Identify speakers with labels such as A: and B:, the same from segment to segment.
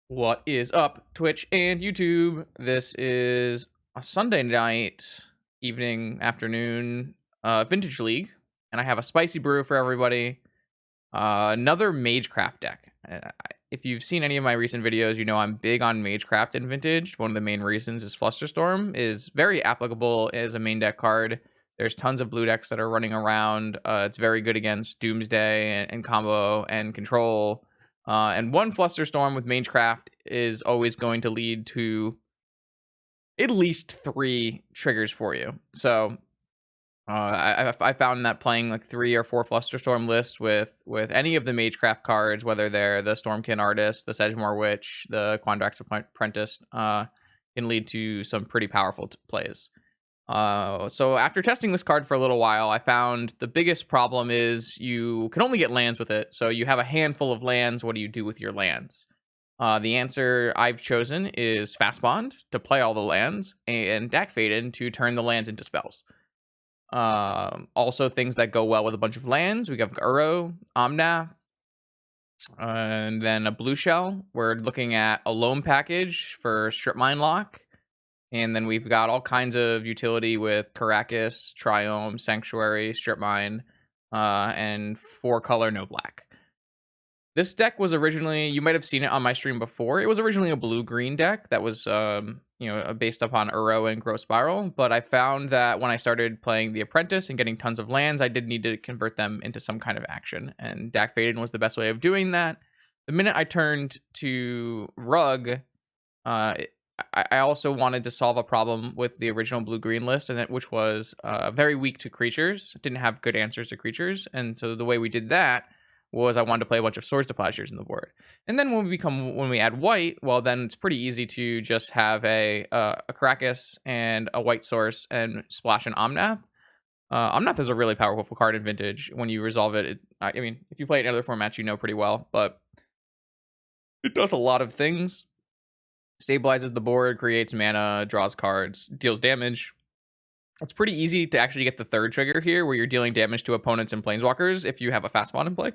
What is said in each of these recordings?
A: What is up, Twitch and YouTube? This is a Sunday night, evening, afternoon, Vintage League, and I have a spicy brew for everybody. Another Magecraft deck. If you've seen any of my recent videos, you know I'm big on Magecraft in Vintage. One of the main reasons is Flusterstorm is very applicable as a main deck card. There's tons of blue decks that are running around. It's very good against Doomsday and combo and control. And one Flusterstorm with Magecraft is always going to lead to at least 3 triggers for you. So I found that playing like 3 or 4 Flusterstorm lists with any of the Magecraft cards, whether they're the Stormkin Artist, the Sedgemoor Witch, the Quandrix Apprentice, can lead to some pretty powerful plays. So after testing this card for a little while, I found the biggest problem is you can only get lands with it. So you have a handful of lands. What do you do with your lands? The answer I've chosen is Fastbond to play all the lands and Dack Faden to turn the lands into spells. Also things that go well with a bunch of lands. We got Uro, Omnath, and then a blue shell. We're looking at a loam package for Strip Mine Lock. And then we've got all kinds of utility with Karakas, Triome, Sanctuary, Strip Mine, and 4-color, no black. This deck was originally, you might have seen it on my stream before. It was originally a blue-green deck that was, based upon Uro and Growth Spiral. But I found that when I started playing The Apprentice and getting tons of lands, I did need to convert them into some kind of action. And Dack Faden was the best way of doing that. The minute I turned to Rug, I also wanted to solve a problem with the original blue-green list, which was very weak to creatures. It didn't have good answers to creatures, and so the way we did that was I wanted to play a bunch of Swords to Plowshares in the board. And then when we add white, well, then it's pretty easy to just have a Karakas and a white source and splash an Omnath. Omnath is a really powerful card in Vintage. When you resolve it, I mean, if you play it in other formats, you know pretty well, but it does a lot of things. Stabilizes the board, creates mana, draws cards, deals damage. It's pretty easy to actually get the third trigger here, where you're dealing damage to opponents and planeswalkers if you have a Fastbond in play.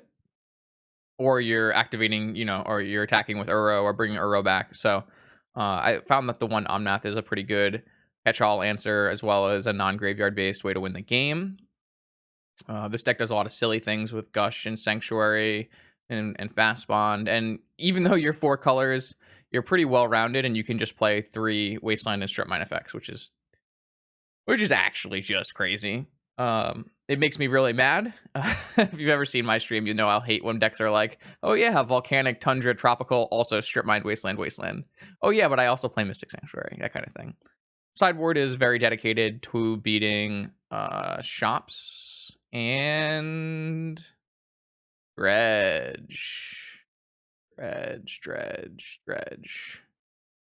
A: Or you're activating, or you're attacking with Uro or bringing Uro back. So I found that the one Omnath is a pretty good catch-all answer, as well as a non-graveyard-based way to win the game. This deck does a lot of silly things with Gush and Sanctuary and Fastbond. And even though you're 4 colors, you're pretty well-rounded, and you can just play 3 Wasteland and Strip Mine effects, which is actually just crazy. It makes me really mad. If you've ever seen my stream, you know I'll hate when decks are like, oh yeah, Volcanic, Tundra, Tropical, also Strip Mine, Wasteland. Oh yeah, but I also play Mystic Sanctuary, that kind of thing. Sideboard is very dedicated to beating shops and Dredge. I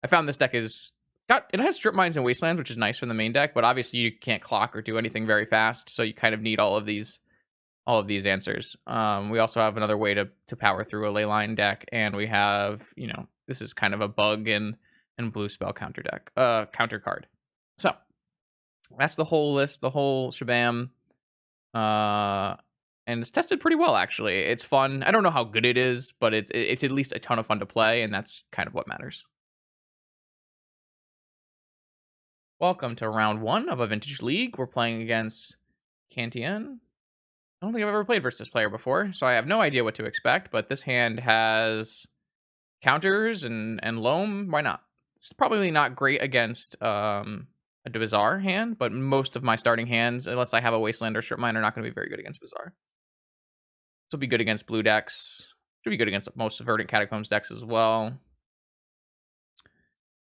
A: found this deck it has Strip Mines and Wastelands, which is nice from the main deck, but obviously you can't clock or do anything very fast, so you kind of need all of these answers. We also have another way to power through a Leyline deck, and we have, this is kind of a bug and blue spell counter card. So that's the whole list, the whole shabam. And it's tested pretty well, actually. It's fun. I don't know how good it is, but it's at least a ton of fun to play, and that's kind of what matters. Welcome to round 1 of a Vintage League. We're playing against Kantian. I don't think I've ever played versus this player before, so I have no idea what to expect, but this hand has counters and loam. Why not? It's probably not great against a Bazaar hand, but most of my starting hands, unless I have a Wasteland or Strip Mine, are not going to be very good against Bazaar. This will be good against blue decks. Should be good against most Verdant Catacombs decks as well.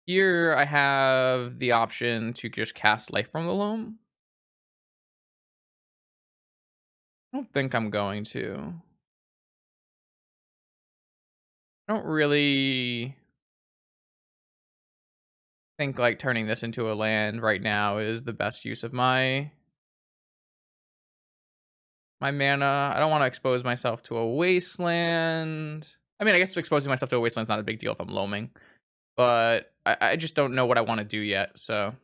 A: Here I have the option to just cast Life from the Loam. I don't think I'm going to. I don't really think like turning this into a land right now is the best use of my mana. I don't want to expose myself to a Wasteland. I mean, I guess exposing myself to a Wasteland is not a big deal if I'm loaming, but I just don't know what I want to do yet. So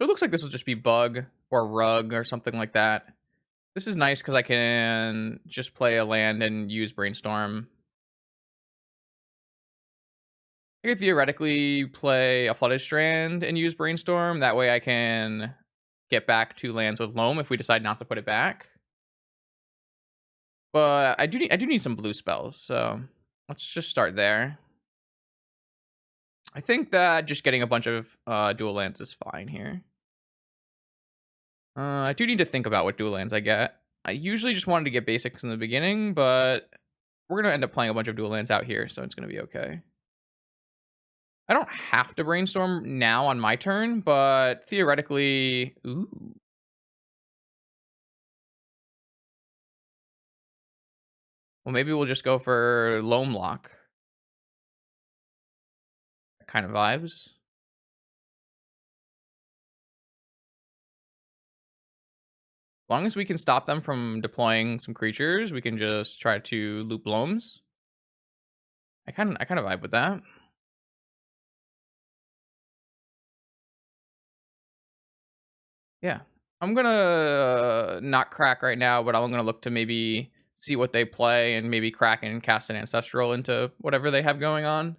A: it looks like this will just be Bug or Rug or something like that. This is nice because I can just play a land and use Brainstorm I could theoretically play a Flooded Strand and use Brainstorm. That way I can get back 2 lands with Loam if we decide not to put it back. But I do need some blue spells, so let's just start there. I think that just getting a bunch of dual lands is fine here. I do need to think about what dual lands I get. I usually just wanted to get basics in the beginning, but we're going to end up playing a bunch of dual lands out here, so it's going to be okay. I don't have to Brainstorm now on my turn, but theoretically... Ooh. Well, maybe we'll just go for Loam Lock. Kind of vibes. As long as we can stop them from deploying some creatures, we can just try to loop Loams. I kind of vibe with that. Yeah. I'm gonna not crack right now, but I'm gonna look to maybe see what they play and maybe crack and cast an Ancestral into whatever they have going on.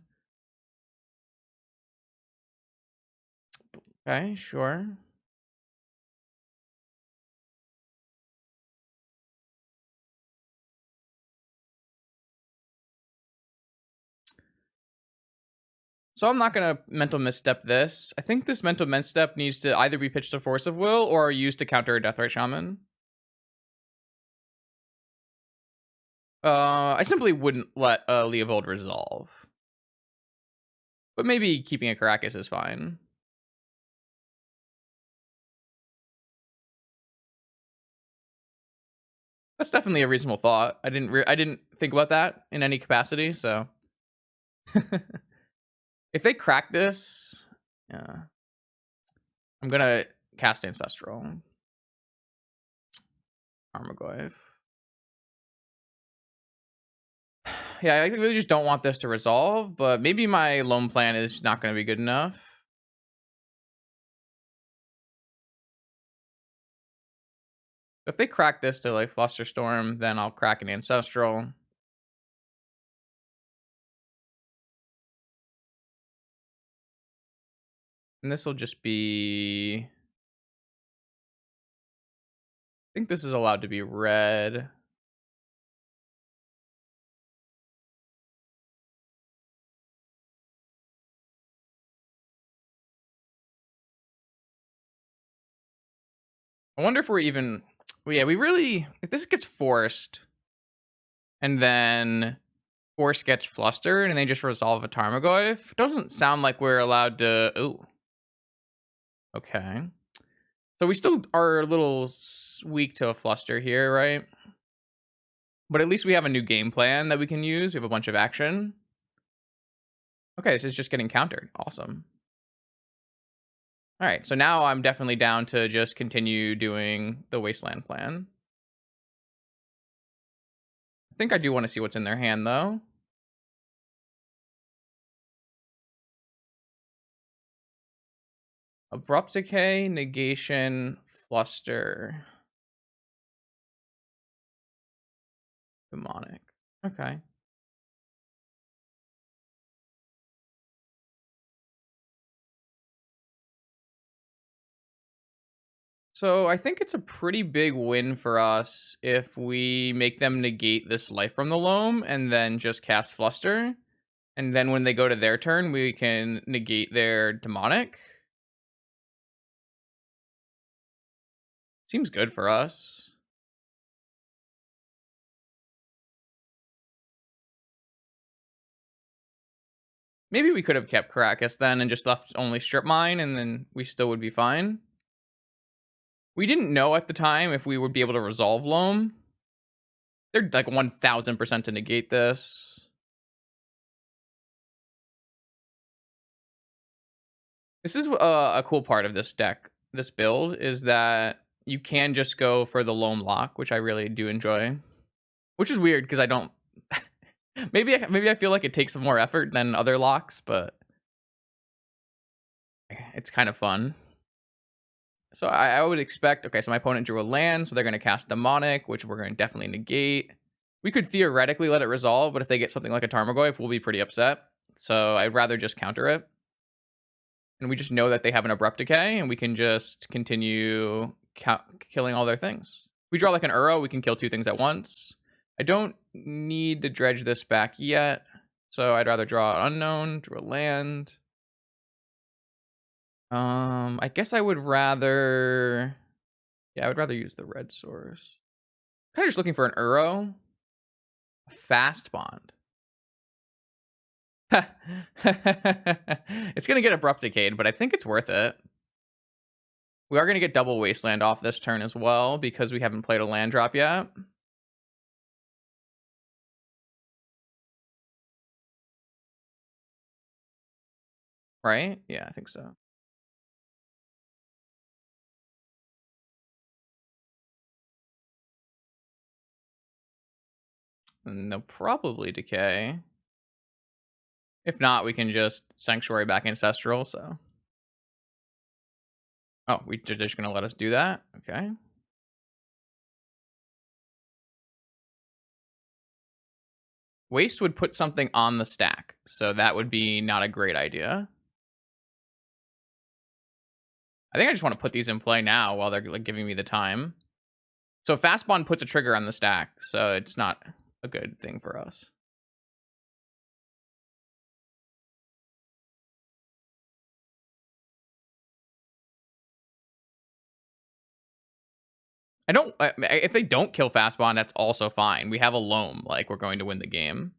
A: Okay, sure. So I'm not gonna mental misstep this. I think this mental misstep needs to either be pitched to Force of Will or used to counter a Deathrite Shaman. I simply wouldn't let Leovold resolve. But maybe keeping a Caracas is fine. That's definitely a reasonable thought. I didn't think about that in any capacity, so... If they crack this... Yeah. I'm gonna cast Ancestral. Armagoyf. Yeah, I really just don't want this to resolve, but maybe my Loam plan is not going to be good enough. If they crack this to like Flusterstorm, then I'll crack an Ancestral. And this will just be... I think this is allowed to be red. I wonder if we're even... Well, yeah, we really... If this gets forced, and then Force gets flustered, and they just resolve a Tarmogoyf, it doesn't sound like we're allowed to... Ooh. Okay. So we still are a little weak to a fluster here, right? But at least we have a new game plan that we can use. We have a bunch of action. Okay, this is just getting countered. Awesome. All right, so now I'm definitely down to just continue doing the Wasteland plan. I think I do want to see what's in their hand, though. Abrupt Decay, Negation, Fluster. Demonic. Okay. So I think it's a pretty big win for us if we make them negate this Life from the Loam and then just cast Fluster. And then when they go to their turn, we can negate their Demonic. Seems good for us. Maybe we could have kept Caracas then and just left only Strip Mine, and then we still would be fine. We didn't know at the time if we would be able to resolve Loam. They're like 1000% to negate this. This is a cool part of this deck, this build, is that you can just go for the Loam Lock, which I really do enjoy. Which is weird because I don't... maybe I feel like it takes some more effort than other locks, but it's kind of fun. So I would expect... Okay, so my opponent drew a land, so they're going to cast Demonic, which we're going to definitely negate. We could theoretically let it resolve, but if they get something like a Tarmogoyf, we'll be pretty upset. so I'd rather just counter it. And we just know that they have an Abrupt Decay, and we can just continue killing all their things. If we draw like an Uro, we can kill 2 things at once. I don't need to dredge this back yet, so I'd rather draw an Unknown, draw a land. I guess I would rather... Yeah, I would rather use the red source. Kind of just looking for an Uro. Fastbond. It's going to get Abrupt Decayed, but I think it's worth it. We are going to get double Wasteland off this turn as well, because we haven't played a land drop yet. Right? Yeah, I think so. And they'll probably decay. If not, we can just Sanctuary back Ancestral, so... Oh, they're just going to let us do that? Okay. Waste would put something on the stack, so that would be not a great idea. I think I just want to put these in play now while they're like giving me the time. So Fastbond puts a trigger on the stack, so it's not a good thing for us. If they don't kill Fastbond, that's also fine. We have a Loam, like we're going to win the game.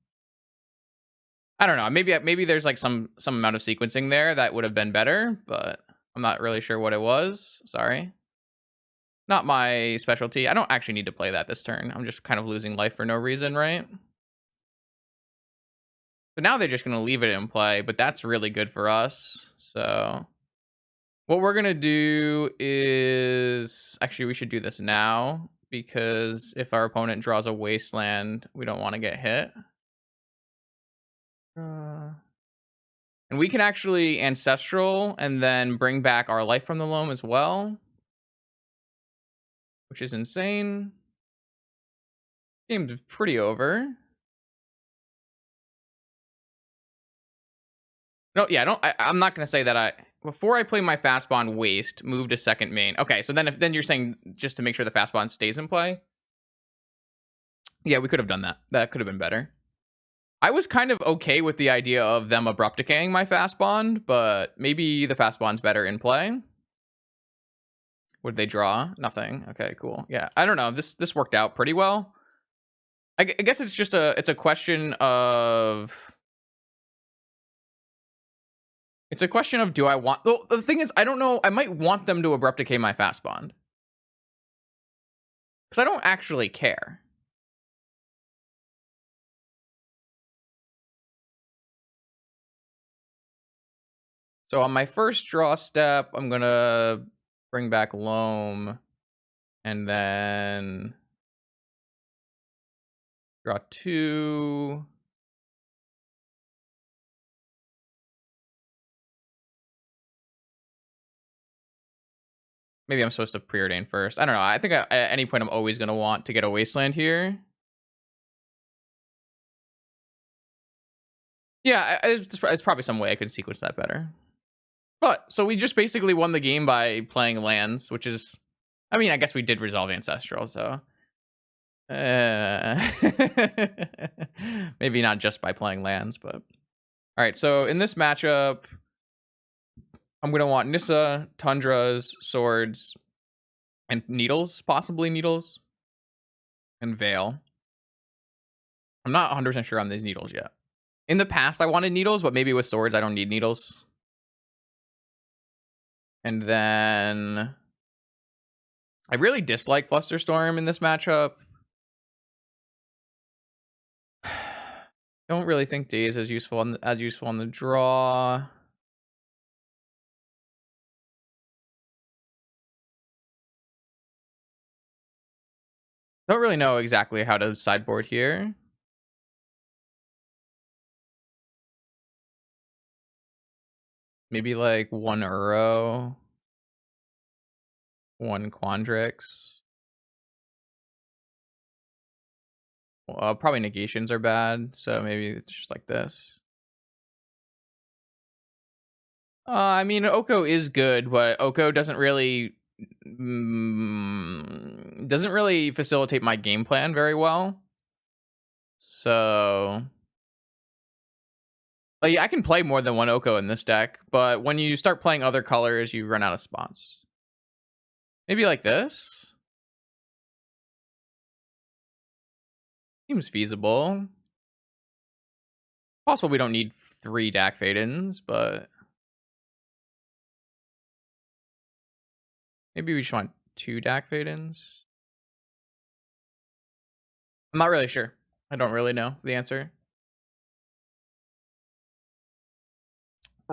A: I don't know. Maybe there's like some amount of sequencing there that would have been better, but I'm not really sure what it was. Sorry. Not my specialty. I don't actually need to play that this turn. I'm just kind of losing life for no reason, right? But now they're just going to leave it in play, but that's really good for us. So what we're going to do is... Actually, we should do this now, because if our opponent draws a Wasteland, we don't want to get hit. And we can actually Ancestral and then bring back our life from the Loam as well, which is insane. Game's pretty over. No, yeah, I'm not gonna say that before I play my Fastbond Waste, move to second main. Okay, so then you're saying just to make sure the Fastbond stays in play? Yeah, we could have done that. That could have been better. I was kind of okay with the idea of them Abrupt Decaying my Fastbond, but maybe the Fastbond's better in play. What did they draw? Nothing. Okay, cool. Yeah, I don't know. This worked out pretty well. I guess it's just it's a question of... It's a question of, do I want... Well, the thing is, I don't know. I might want them to Abrupt Decay my Fastbond, because I don't actually care. So on my first draw step, I'm going to bring back Loam, and then draw 2... Maybe I'm supposed to preordain first. I don't know. I think at any point I'm always going to want to get a Wasteland here. Yeah, it's probably some way I could sequence that better. But, so we just basically won the game by playing lands, which is... I mean, I guess we did resolve Ancestral, so... maybe not just by playing lands, but... Alright, so in this matchup... I'm going to want Nissa, Tundras, Swords, and Needles, possibly Needles, and Veil. I'm not 100% sure on these Needles yet. In the past, I wanted Needles, but maybe with Swords, I don't need Needles. And then... I really dislike Flusterstorm in this matchup. Don't really think Daze is useful on the draw. Don't really know exactly how to sideboard here. Maybe like 1 Uro, 1 Quandrix. Well, probably negations are bad, so maybe it's just like this. I mean, Oko is good, but Oko doesn't really facilitate my game plan very well. So, like, yeah, I can play more than one Oko in this deck, but when you start playing other colors, you run out of spots. Maybe like this seems feasible. Possible we don't need 3 Dak Fadens, but maybe we just want 2 Dak Fadens. I'm not really sure. I don't really know the answer.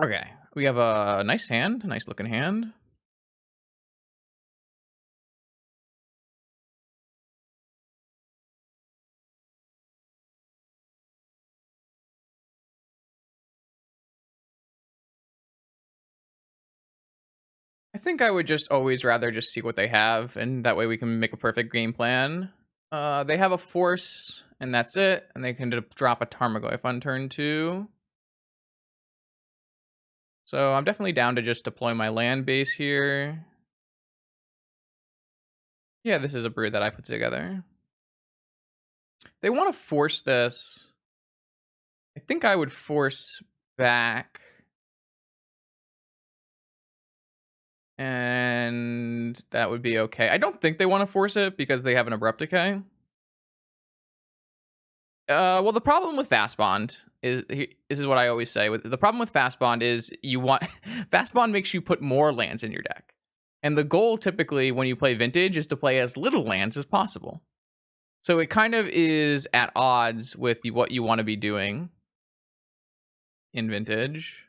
A: Okay, we have a nice hand, nice looking hand. I think I would just always rather just see what they have, and that way we can make a perfect game plan. They have a force, and that's it, and they can drop a Tarmogoyf on turn 2. So I'm definitely down to just deploy my land base here. Yeah, this is a brew that I put together. They want to force this. I think I would force back. And that would be okay. I don't think they want to force it because they have an abrupt decay. Well, the problem with Fastbond is this is what I always say. The problem with Fastbond is you want Fastbond makes you put more lands in your deck, and the goal typically when you play Vintage is to play as little lands as possible. So it kind of is at odds with what you want to be doing in Vintage.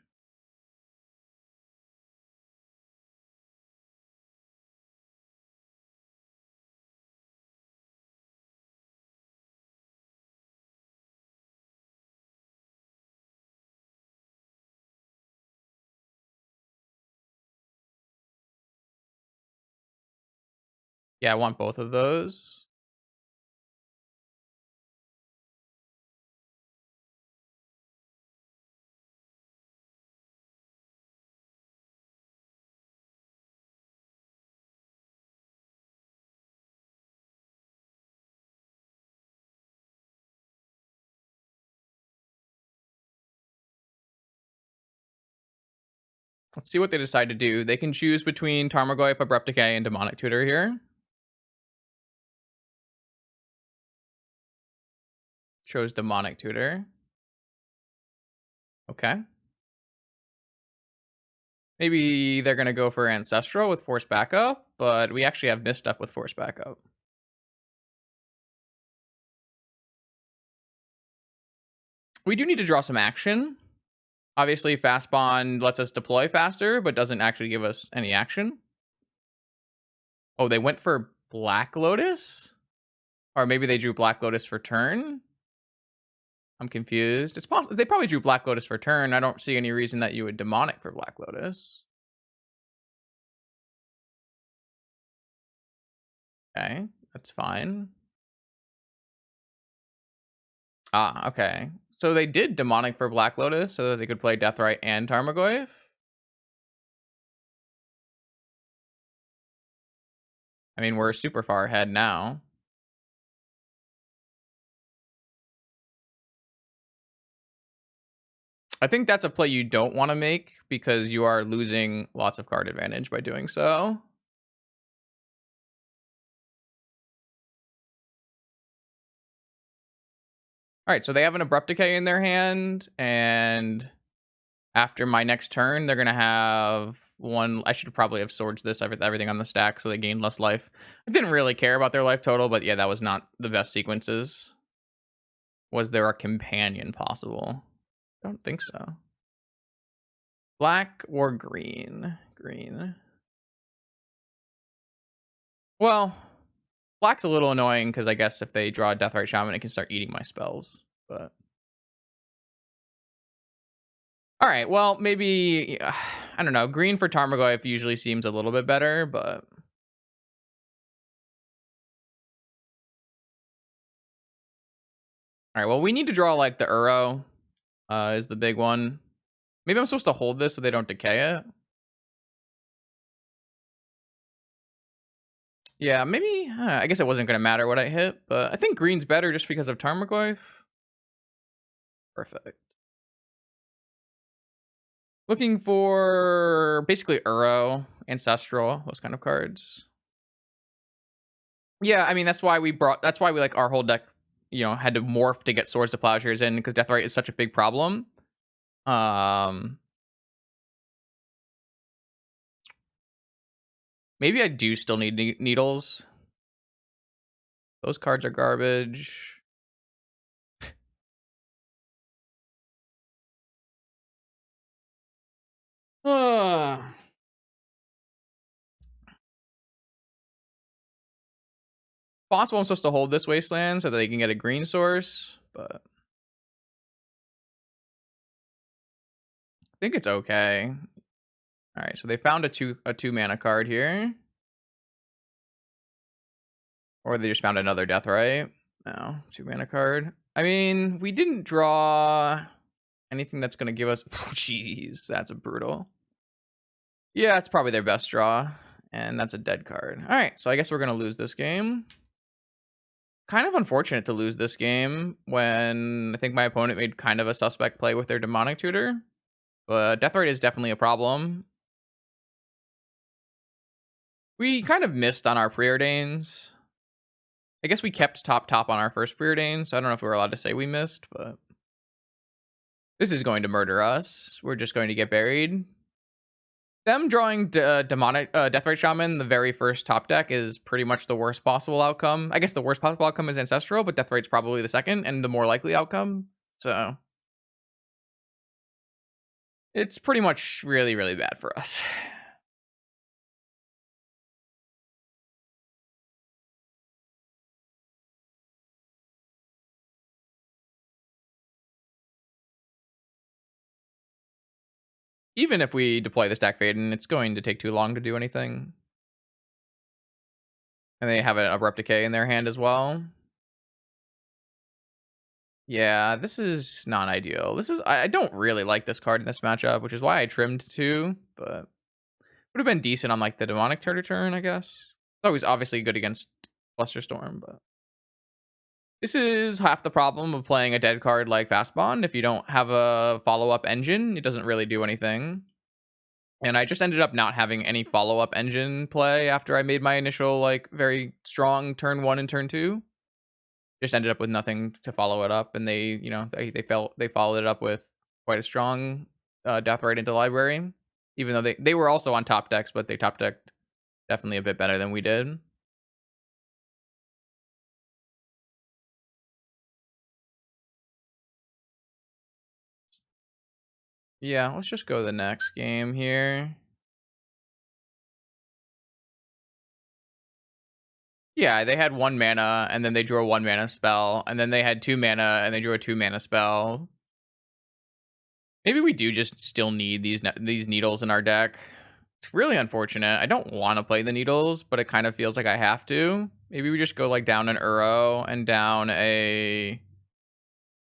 A: Yeah, I want both of those. Let's see what they decide to do. They can choose between Tarmogoyf, Abrupt Decay, and Demonic Tutor here. Chose Demonic Tutor. Okay. Maybe they're going to go for Ancestral with Force Backup, but we actually have Misstep with Force Backup. We do need to draw some action. Obviously, Fastbond lets us deploy faster, but doesn't actually give us any action. Oh, they went for Black Lotus? Or maybe they drew Black Lotus for turn? I'm confused. It's possible. They probably drew Black Lotus for turn. I don't see any reason that you would Demonic for Black Lotus. Okay, that's fine. Ah, okay. So they did Demonic for Black Lotus so that they could play Deathrite and Tarmogoyf? I mean, we're super far ahead now. I think that's a play you don't want to make because you are losing lots of card advantage by doing so. All right, so they have an Abrupt Decay in their hand, and after my next turn, they're going to have one. I should probably have swords this, everything on the stack, so they gain less life. I didn't really care about their life total, but yeah, that was not the best sequences. Was there a companion possible? I don't think so. Black or green? Green. Well, black's a little annoying because I guess if they draw a Deathrite Shaman, it can start eating my spells. But all right, well, maybe I don't know. Green for Tarmogoyf usually seems a little bit better, but all right. Well, we need to draw like the Uro. Is the big one. Maybe I'm supposed to hold this so they don't decay it. Yeah, maybe. I guess it wasn't going to matter what I hit, but I think green's better just because of Tarmogoyf. Perfect. Looking for basically Uro, Ancestral, those kind of cards. Yeah, I mean that's why we like our whole deck, had to morph to get Swords to Plowshares in because Deathrite is such a big problem. Maybe I do still need needles. Those cards are garbage. Possible I'm supposed to hold this wasteland so that they can get a green source, but I think it's okay. All right, so they found a two mana card here, or they just found another Deathrite. No, 2 mana card. I mean, we didn't draw anything that's gonna give us. Jeez, that's a brutal. Yeah, it's probably their best draw, and that's a dead card. All right, so I guess we're gonna lose this game. Kind of unfortunate to lose this game when I think my opponent made kind of a suspect play with their Demonic Tutor. But Deathrite is definitely a problem. We kind of missed on our preordains. I guess we kept top on our first preordain, so I don't know if we were allowed to say we missed, but this is going to murder us. We're just going to get buried. Them drawing demonic Deathrite Shaman the very first top deck is pretty much the worst possible outcome. I guess the worst possible outcome is Ancestral, but Deathrite's probably the second and the more likely outcome. So it's pretty much really, really bad for us. Even if we deploy the Stack Faden, it's going to take too long to do anything. And they have an Abrupt Decay in their hand as well. Yeah, this is not ideal. I don't really like this card in this matchup, which is why I trimmed 2, but would have been decent on like the Demonic turn, I guess. It's always obviously good against Flusterstorm, but this is half the problem of playing a dead card like Fastbond. If you don't have a follow-up engine, it doesn't really do anything. And I just ended up not having any follow-up engine play after I made my initial like very strong turn 1 and turn 2. Just ended up with nothing to follow it up, and they followed it up with quite a strong Deathrite into library, even though they were also on top decks, but they top decked definitely a bit better than we did. Yeah, let's just go to the next game here. Yeah, they had 1 mana, and then they drew a 1 mana spell, and then they had 2 mana, and they drew a 2 mana spell. Maybe we do just still need these needles in our deck. It's really unfortunate. I don't want to play the needles, but it kind of feels like I have to. Maybe we just go like down an Uro and down a...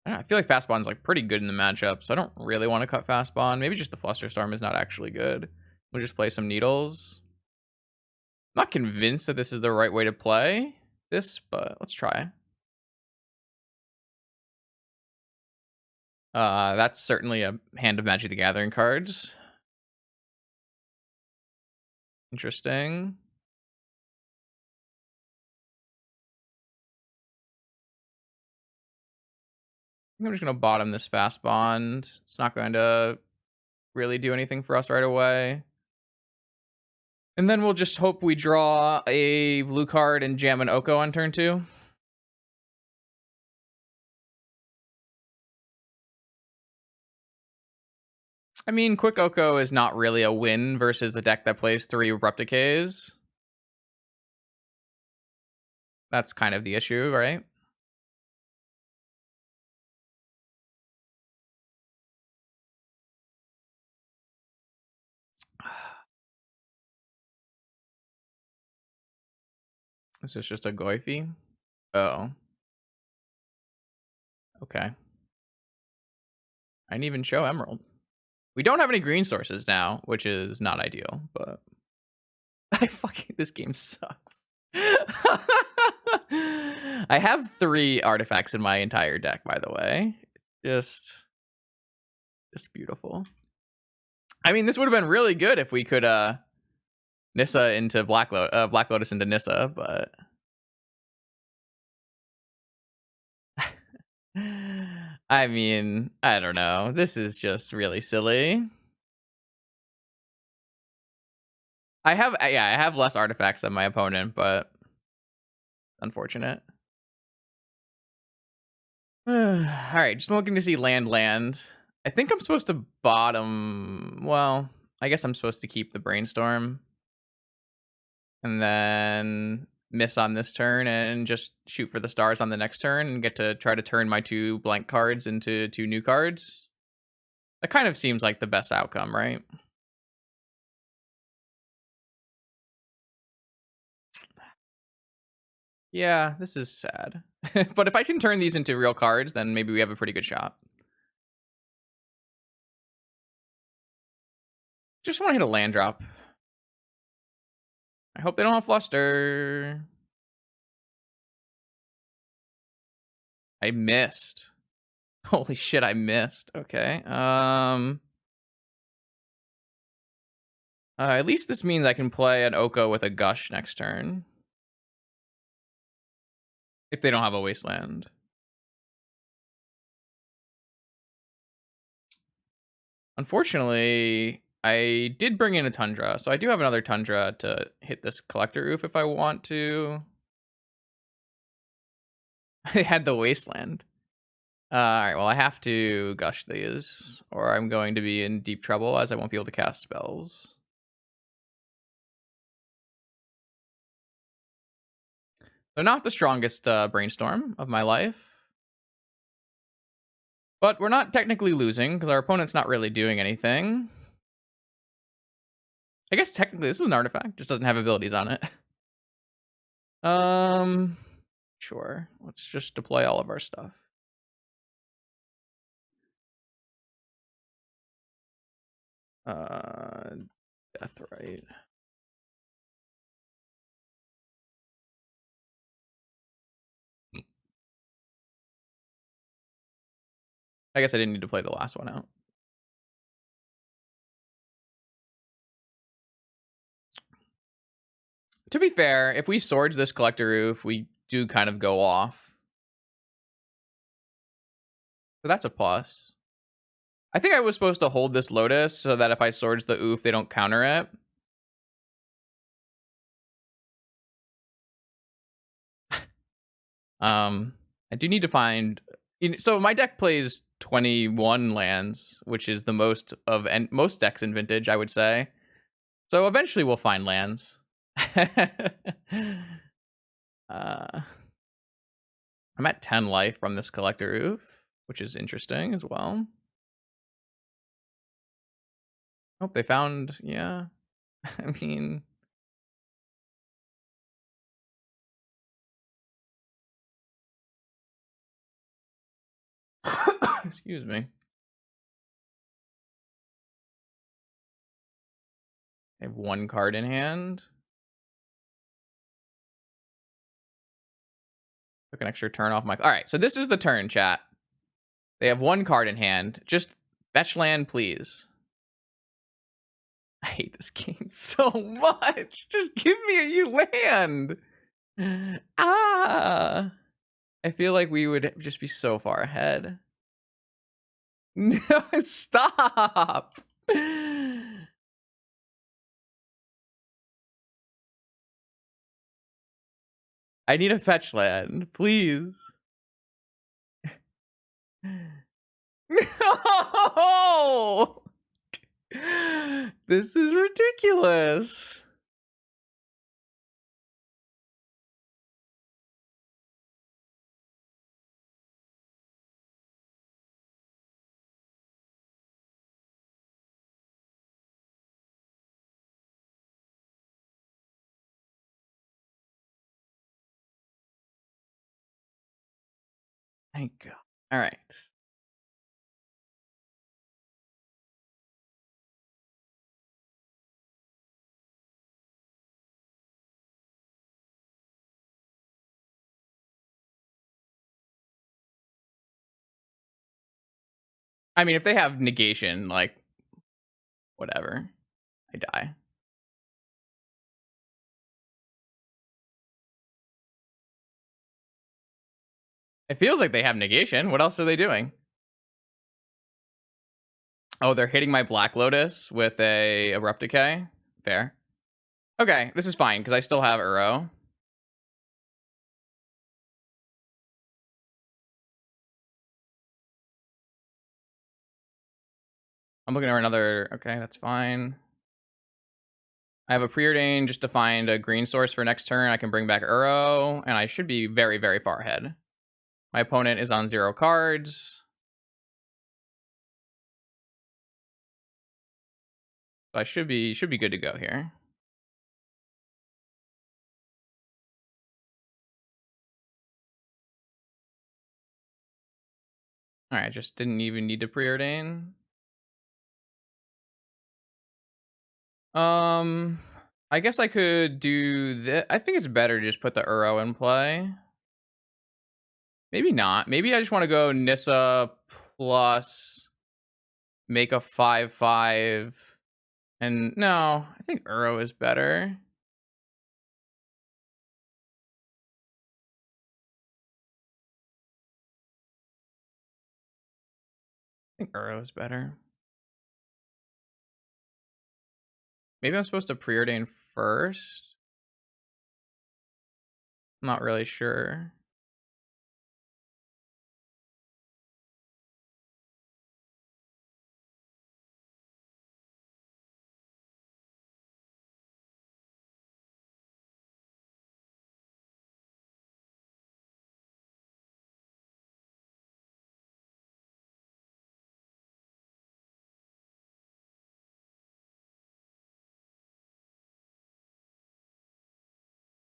A: I don't know, I feel like Fastbond's like pretty good in the matchup, so I don't really want to cut Fastbond. Maybe just the Flusterstorm is not actually good. We'll just play some needles. I'm not convinced that this is the right way to play this, but let's try. That's certainly a hand of Magic the Gathering cards. Interesting. I think I'm just going to bottom this Fastbond. It's not going to really do anything for us right away. And then we'll just hope we draw a blue card and jam an Oko on turn 2. I mean, Quick Oko is not really a win versus the deck that plays 3 Abrupt Decays. That's kind of the issue, right? This is just a Goify. Oh. Okay. I didn't even show Emerald. We don't have any green sources now, which is not ideal, but this game sucks. I have 3 artifacts in my entire deck, by the way. Just beautiful. I mean, this would have been really good if we could Nissa into Black Lotus into Nissa, but I mean, I don't know. This is just really silly. I have less artifacts than my opponent, but unfortunate. All right, just looking to see land. I think I'm supposed to bottom. Well, I guess I'm supposed to keep the brainstorm and then miss on this turn and just shoot for the stars on the next turn and get to try to turn my 2 blank cards into 2 new cards. That kind of seems like the best outcome, right? Yeah, this is sad. But if I can turn these into real cards, then maybe we have a pretty good shot. Just want to hit a land drop. I hope they don't have fluster. I missed. Holy shit, I missed. Okay. At least this means I can play an Oko with a Gush next turn. If they don't have a Wasteland. Unfortunately, I did bring in a Tundra, so I do have another Tundra to hit this Collector Oof if I want to. I had the Wasteland. Alright, well, I have to Gush these, or I'm going to be in deep trouble as I won't be able to cast spells. So not the strongest brainstorm of my life. But we're not technically losing, because our opponent's not really doing anything. I guess technically this is an artifact, just doesn't have abilities on it. Sure. Let's just deploy all of our stuff. Deathrite. I guess I didn't need to play the last one out. To be fair, if we swords this Collector Roof, we do kind of go off. So that's a plus. I think I was supposed to hold this Lotus so that if I swords the Oof, they don't counter it. I do need to find... So my deck plays 21 lands, which is the most of most decks in Vintage, I would say. So eventually we'll find lands. I'm at 10 life from this Collector Oof, which is interesting as well. Hope they found, yeah. I mean... Excuse me. I have 1 card in hand. Took an extra turn off my... Alright, so this is the turn, chat. They have 1 card in hand. Just fetch land, please. I hate this game so much. Just give me a land. Ah. I feel like we would just be so far ahead. No, stop. I need a fetch land, please. No! This is ridiculous. Thank God. All right. I mean, if they have negation, like, whatever. I die. It feels like they have negation. What else are they doing? Oh, they're hitting my Black Lotus with a Abrupt Decay. Fair. Okay, this is fine, because I still have Uro. I'm looking for another... Okay, that's fine. I have a Preordain just to find a green source for next turn. I can bring back Uro, and I should be very, very far ahead. My opponent is on 0 cards. So I should be good to go here. Alright, just didn't even need to Preordain. I guess I could do this. I think it's better to just put the Uro in play. Maybe not. Maybe I just want to go Nissa plus make a 5/5. And no, I think Uro is better. I think Uro is better. Maybe I'm supposed to preordain first. I'm not really sure.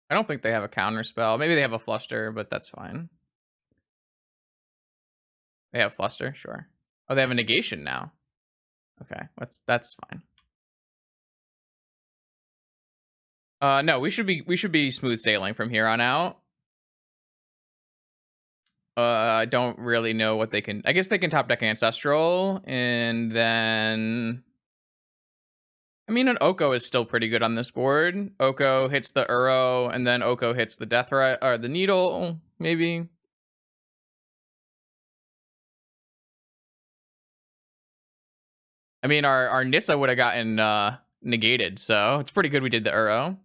A: I don't think they have a counter spell. Maybe they have a fluster, but that's fine. They have fluster, sure. Oh, they have a negation now. Okay, that's fine. No, we should be smooth sailing from here on out. I don't really know what they can. I guess they can top deck Ancestral, and then I mean, an Oko is still pretty good on this board. Oko hits the Uro, and then Oko hits the Death Right or the Needle, maybe. I mean, our Nissa would have gotten negated, so it's pretty good we did the Uro.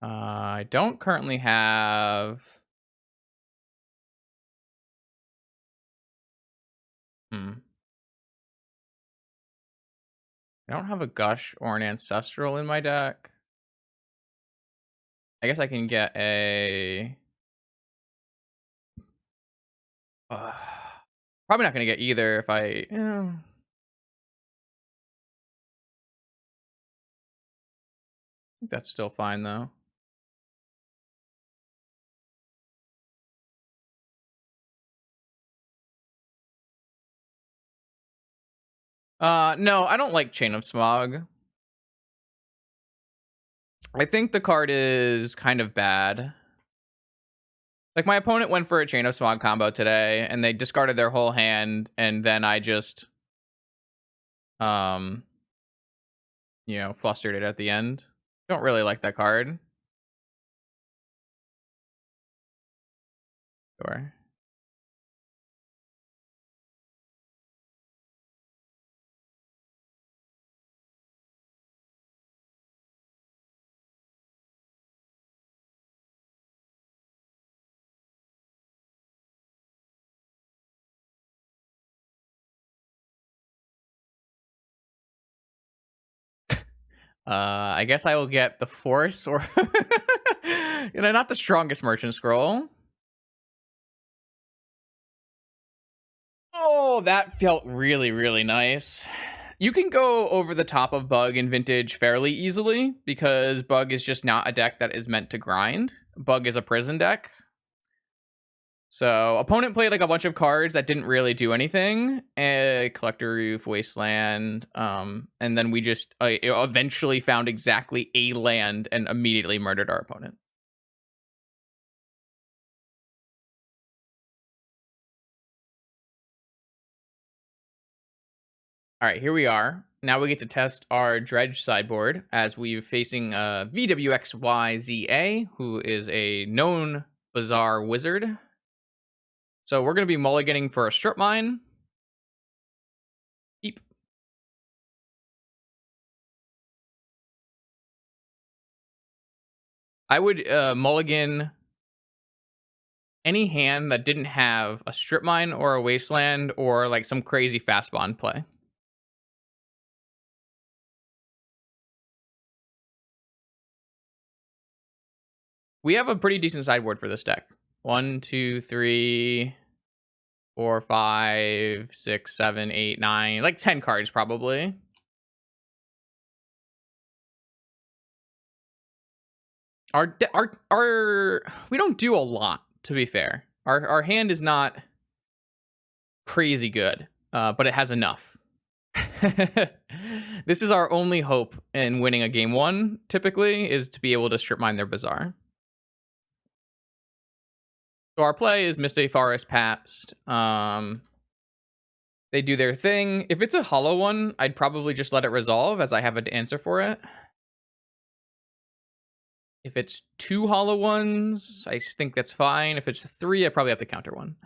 A: I don't currently have. I don't have a Gush or an Ancestral in my deck. I guess I can get a. Probably not gonna get either if I. I think that's still fine though. No, I don't like Chain of Smog. I think the card is kind of bad. Like, my opponent went for a Chain of Smog combo today, and they discarded their whole hand, and then I just, flustered it at the end. Don't really like that card. Sure. I guess I will get the Force or not the strongest Merchant Scroll. Oh, that felt really, really nice. You can go over the top of Bug in Vintage fairly easily because Bug is just not a deck that is meant to grind. Bug is a prison deck. So opponent played like a bunch of cards that didn't really do anything. Collector Roof, Wasteland, and then we just eventually found exactly a land and immediately murdered our opponent. All right, here we are. Now we get to test our Dredge sideboard as we're facing VWXYZA, who is a known Bazaar wizard. So we're going to be mulliganing for a strip mine. Keep. I would mulligan any hand that didn't have a strip mine or a wasteland or like some crazy Fastbond play. We have a pretty decent sideboard for this deck. 1, 2, 3, 4, 5, 6, 7, 8, 9, like 10 cards probably. Our we don't do a lot, to be fair. Our hand is not crazy good, but it has enough. This is our only hope in winning a game 1, typically, is to be able to strip mine their Bazaar. So our play is Misty Forest Past. They do their thing. If it's a hollow one, I'd probably just let it resolve as I have an answer for it. If it's 2 hollow ones, I think that's fine. If it's 3, I probably have to counter one.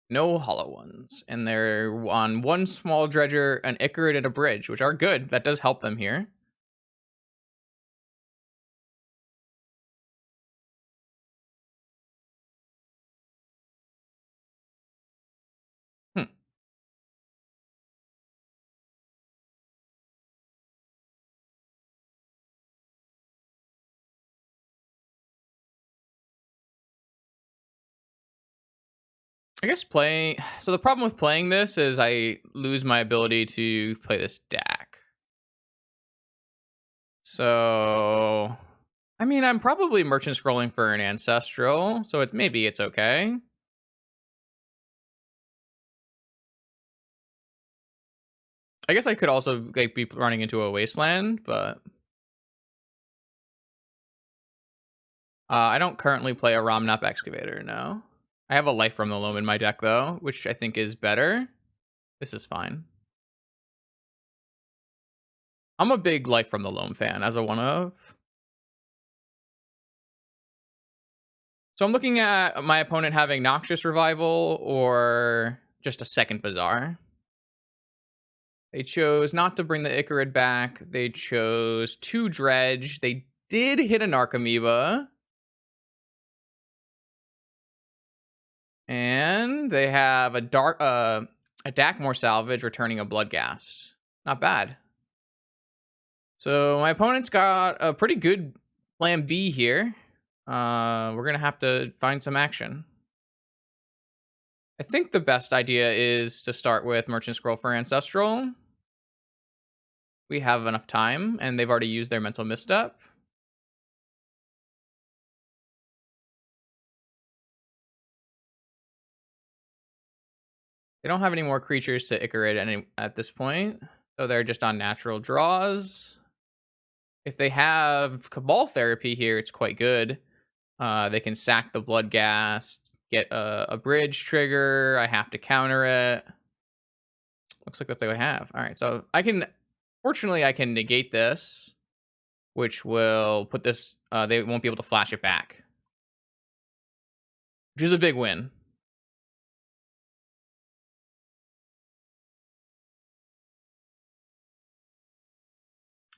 A: No hollow ones. And they're on 1 small dredger, an Icarid, and a bridge, which are good. That does help them here. I guess playing... So the problem with playing this is I lose my ability to play this deck. So... I mean, I'm probably merchant scrolling for an Ancestral, so maybe it's okay. I guess I could also like be running into a Wasteland, but... I don't currently play a Ramnap Excavator, no. I have a Life from the Loam in my deck, though, which I think is better. This is fine. I'm a big Life from the Loam fan as a one-of. So I'm looking at my opponent having Noxious Revival or just a second Bazaar. They chose not to bring the Icarid back. They chose 2 Dredge. They did hit a Narcomoeba. And they have a Dakmor Salvage returning a Bloodghast. Not bad. So my opponent's got a pretty good plan B here. We're going to have to find some action. I think the best idea is to start with Merchant Scroll for Ancestral. We have enough time, and they've already used their Mental Misstep. They don't have any more creatures to Icarid at this point, so they're just on natural draws. If they have Cabal Therapy here, it's quite good. They can sack the Bloodghast, get a bridge trigger. I have to counter it. Looks like that's what I have. All right, so fortunately, I can negate this, which will put this, they won't be able to flash it back. which is a big win.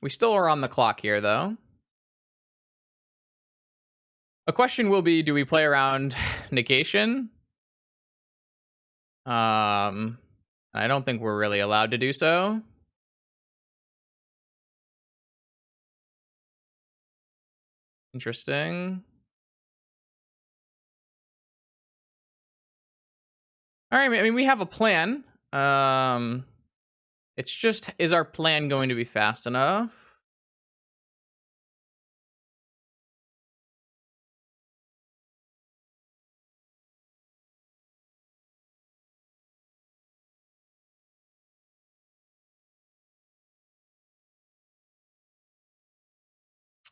A: We still are on the clock here, though. A question will be, do we play around negation? I don't think we're really allowed to do so. Interesting. All right, I mean, we have a plan. It's just, is our plan going to be fast enough?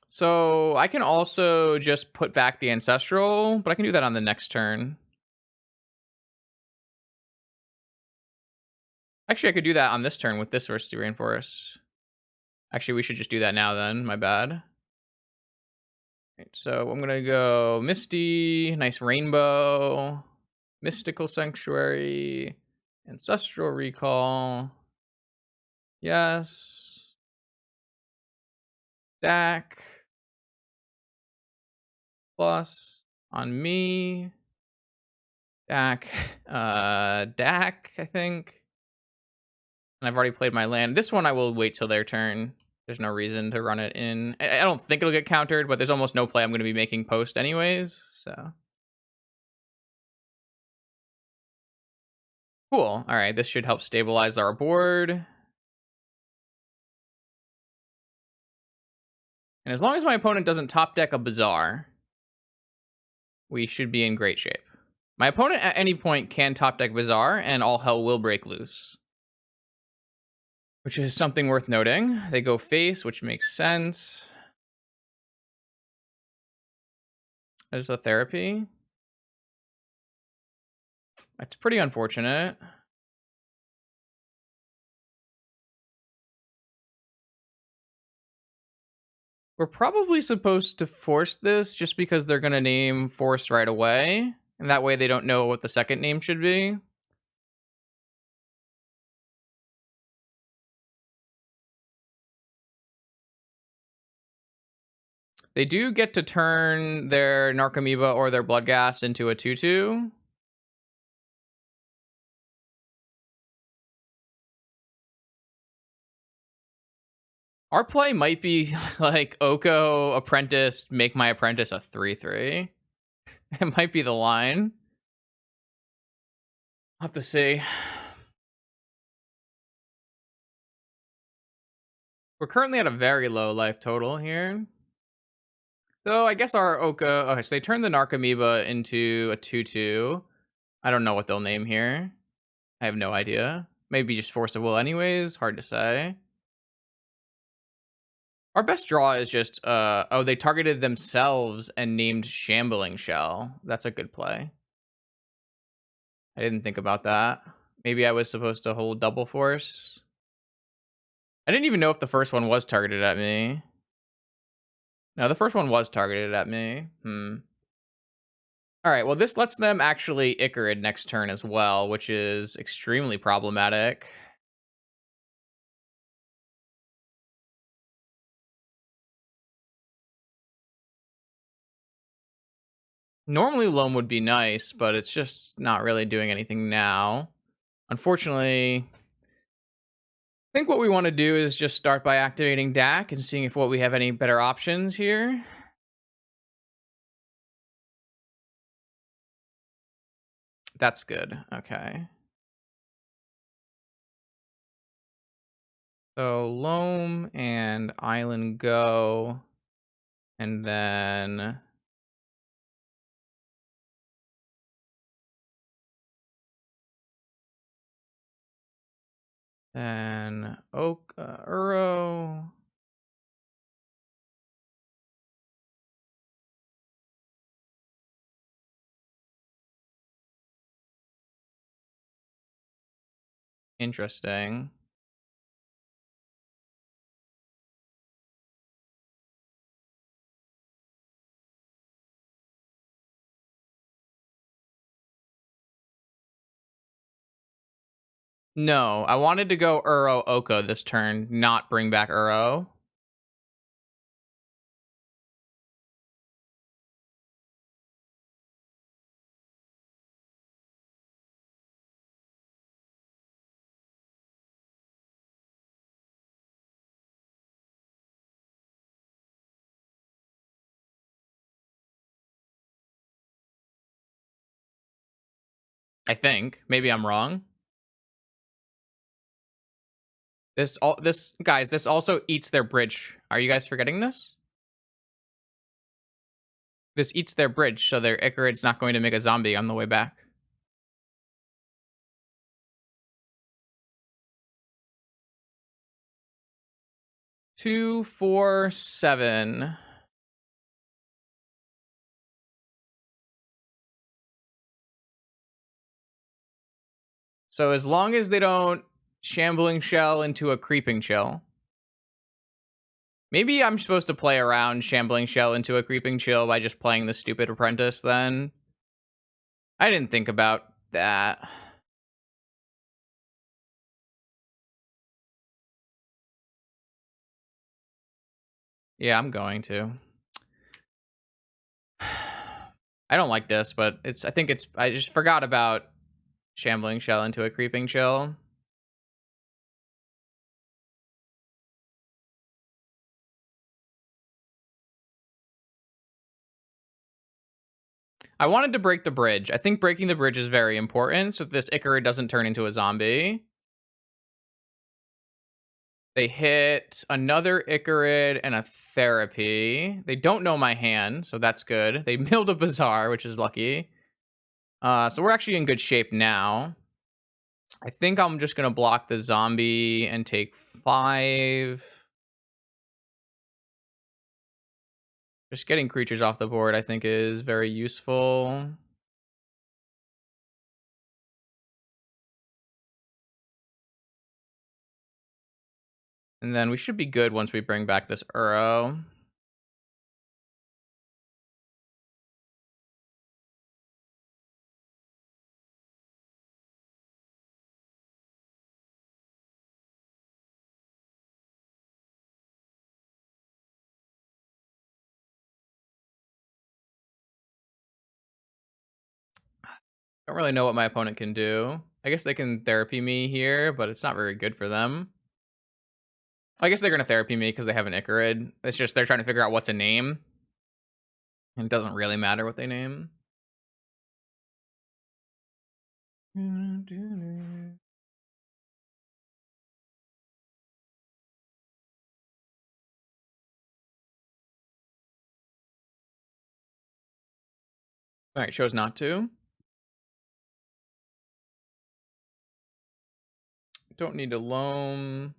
A: So I can also just put back the ancestral, but I can do that on the next turn. Actually, I could do that on this turn with this Versity Reinforce. Actually, we should just do that now then. My bad. Right, so I'm gonna go Misty, nice Rainbow, Mystical Sanctuary, Ancestral Recall. Yes. Stack. Plus on me. Dak. Dak, I think. And I've already played my land. This one I will wait till their turn. There's no reason to run it in. I don't think it'll get countered, but there's almost no play I'm going to be making post anyways. So cool. All right, this should help stabilize our board. And as long as my opponent doesn't top deck a Bazaar, we should be in great shape. My opponent at any point can top deck Bazaar, and all hell will break loose. Which is something worth noting. They go face, which makes sense. There's a therapy. That's pretty unfortunate. We're probably supposed to force this just because they're going to name force right away. And that way they don't know what the second name should be. They do get to turn their Narcomoeba or their Bloodghast into a 2/2. Our play might be like Oko Apprentice, make my apprentice a 3/3. It might be the line. I'll have to see. We're currently at a very low life total here. So I guess our Oka... Okay, so they turned the Narcomoeba into a 2/2. I don't know what they'll name here. I have no idea. Maybe just Force of Will anyways. Hard to say. Our best draw is just... oh, they targeted themselves and named Shambling Shell. That's a good play. I didn't think about that. Maybe I was supposed to hold Double Force. I didn't even know if the first one was targeted at me. No, the first one was targeted at me. All right, well, this lets them actually Icarid next turn as well, which is extremely problematic. Normally, Loam would be nice, but it's just not really doing anything now. Unfortunately, I think what we want to do is just start by activating DAC and seeing if we have any better options here. That's good. Okay. So Loam and Island go. And then... then Oak, Uro. Interesting. No, I wanted to go Uro Oko this turn, not bring back Uro. I think. Maybe I'm wrong. This guys, this also eats their bridge. Are you guys forgetting this? This eats their bridge, so their Icarid's not going to make a zombie on the way back. Two, 4, 7. So as long as they don't Shambling Shell into a Creeping Chill. Maybe I'm supposed to play around Shambling Shell into a Creeping Chill by just playing the stupid Apprentice then. I didn't think about that. Yeah, I'm going to. I don't like this, but I just forgot about Shambling Shell into a Creeping Chill. I wanted to break the bridge. I think breaking the bridge is very important, so if this Icarid doesn't turn into a zombie. They hit another Icarid and a Therapy. They don't know my hand, so that's good. They milled a Bazaar, which is lucky. So we're actually in good shape now. I think I'm just going to block the zombie and take 5. Just getting creatures off the board, I think, is very useful. And then we should be good once we bring back this Uro. Don't really know what my opponent can do. I guess they can Therapy me here, but it's not very good for them. I guess they're going to Therapy me because they have an Icarid. It's just they're trying to figure out what to name. And it doesn't really matter what they name. Alright, chose not to. Don't need to loam.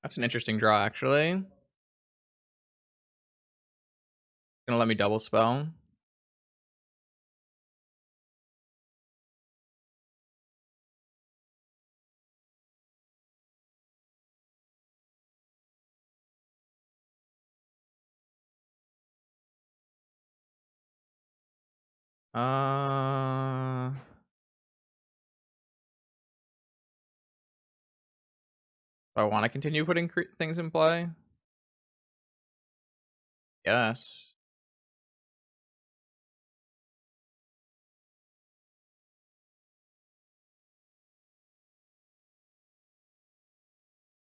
A: That's an interesting draw, actually. Gonna let me double spell. Do I want to continue putting things in play? Yes.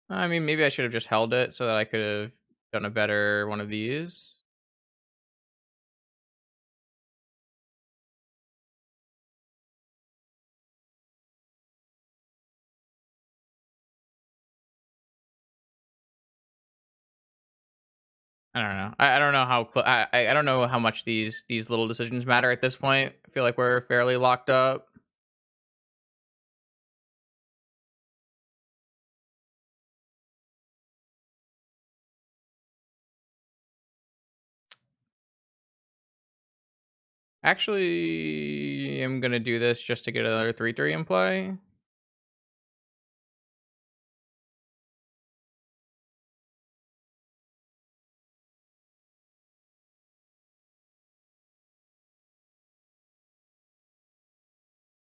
A: I mean, maybe I should have just held it so that I could have done a better one of these. I don't know. I don't know how I don't know how much these little decisions matter at this point. I feel like we're fairly locked up. Actually, I'm gonna do this just to get another 3/3 in play.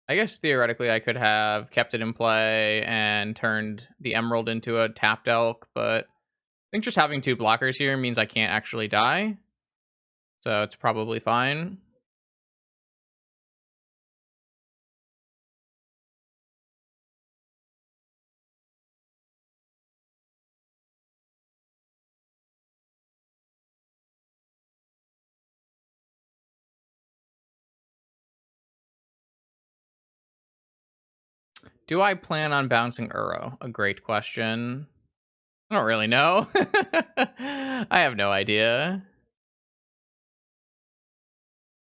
A: I guess theoretically I could have kept it in play and turned the Emerald into a tapped elk, but I think just having 2 blockers here means I can't actually die. So it's probably fine. Do I plan on bouncing Uro? A great question. I don't really know. I have no idea.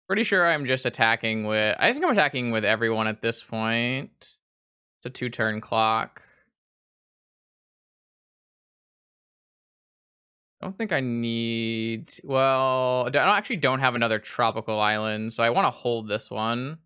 A: Pretty sure I'm just attacking with... I think I'm attacking with everyone at this point. It's a 2-turn clock. I don't think I need... Well, I actually don't have another tropical island, so I want to hold this one.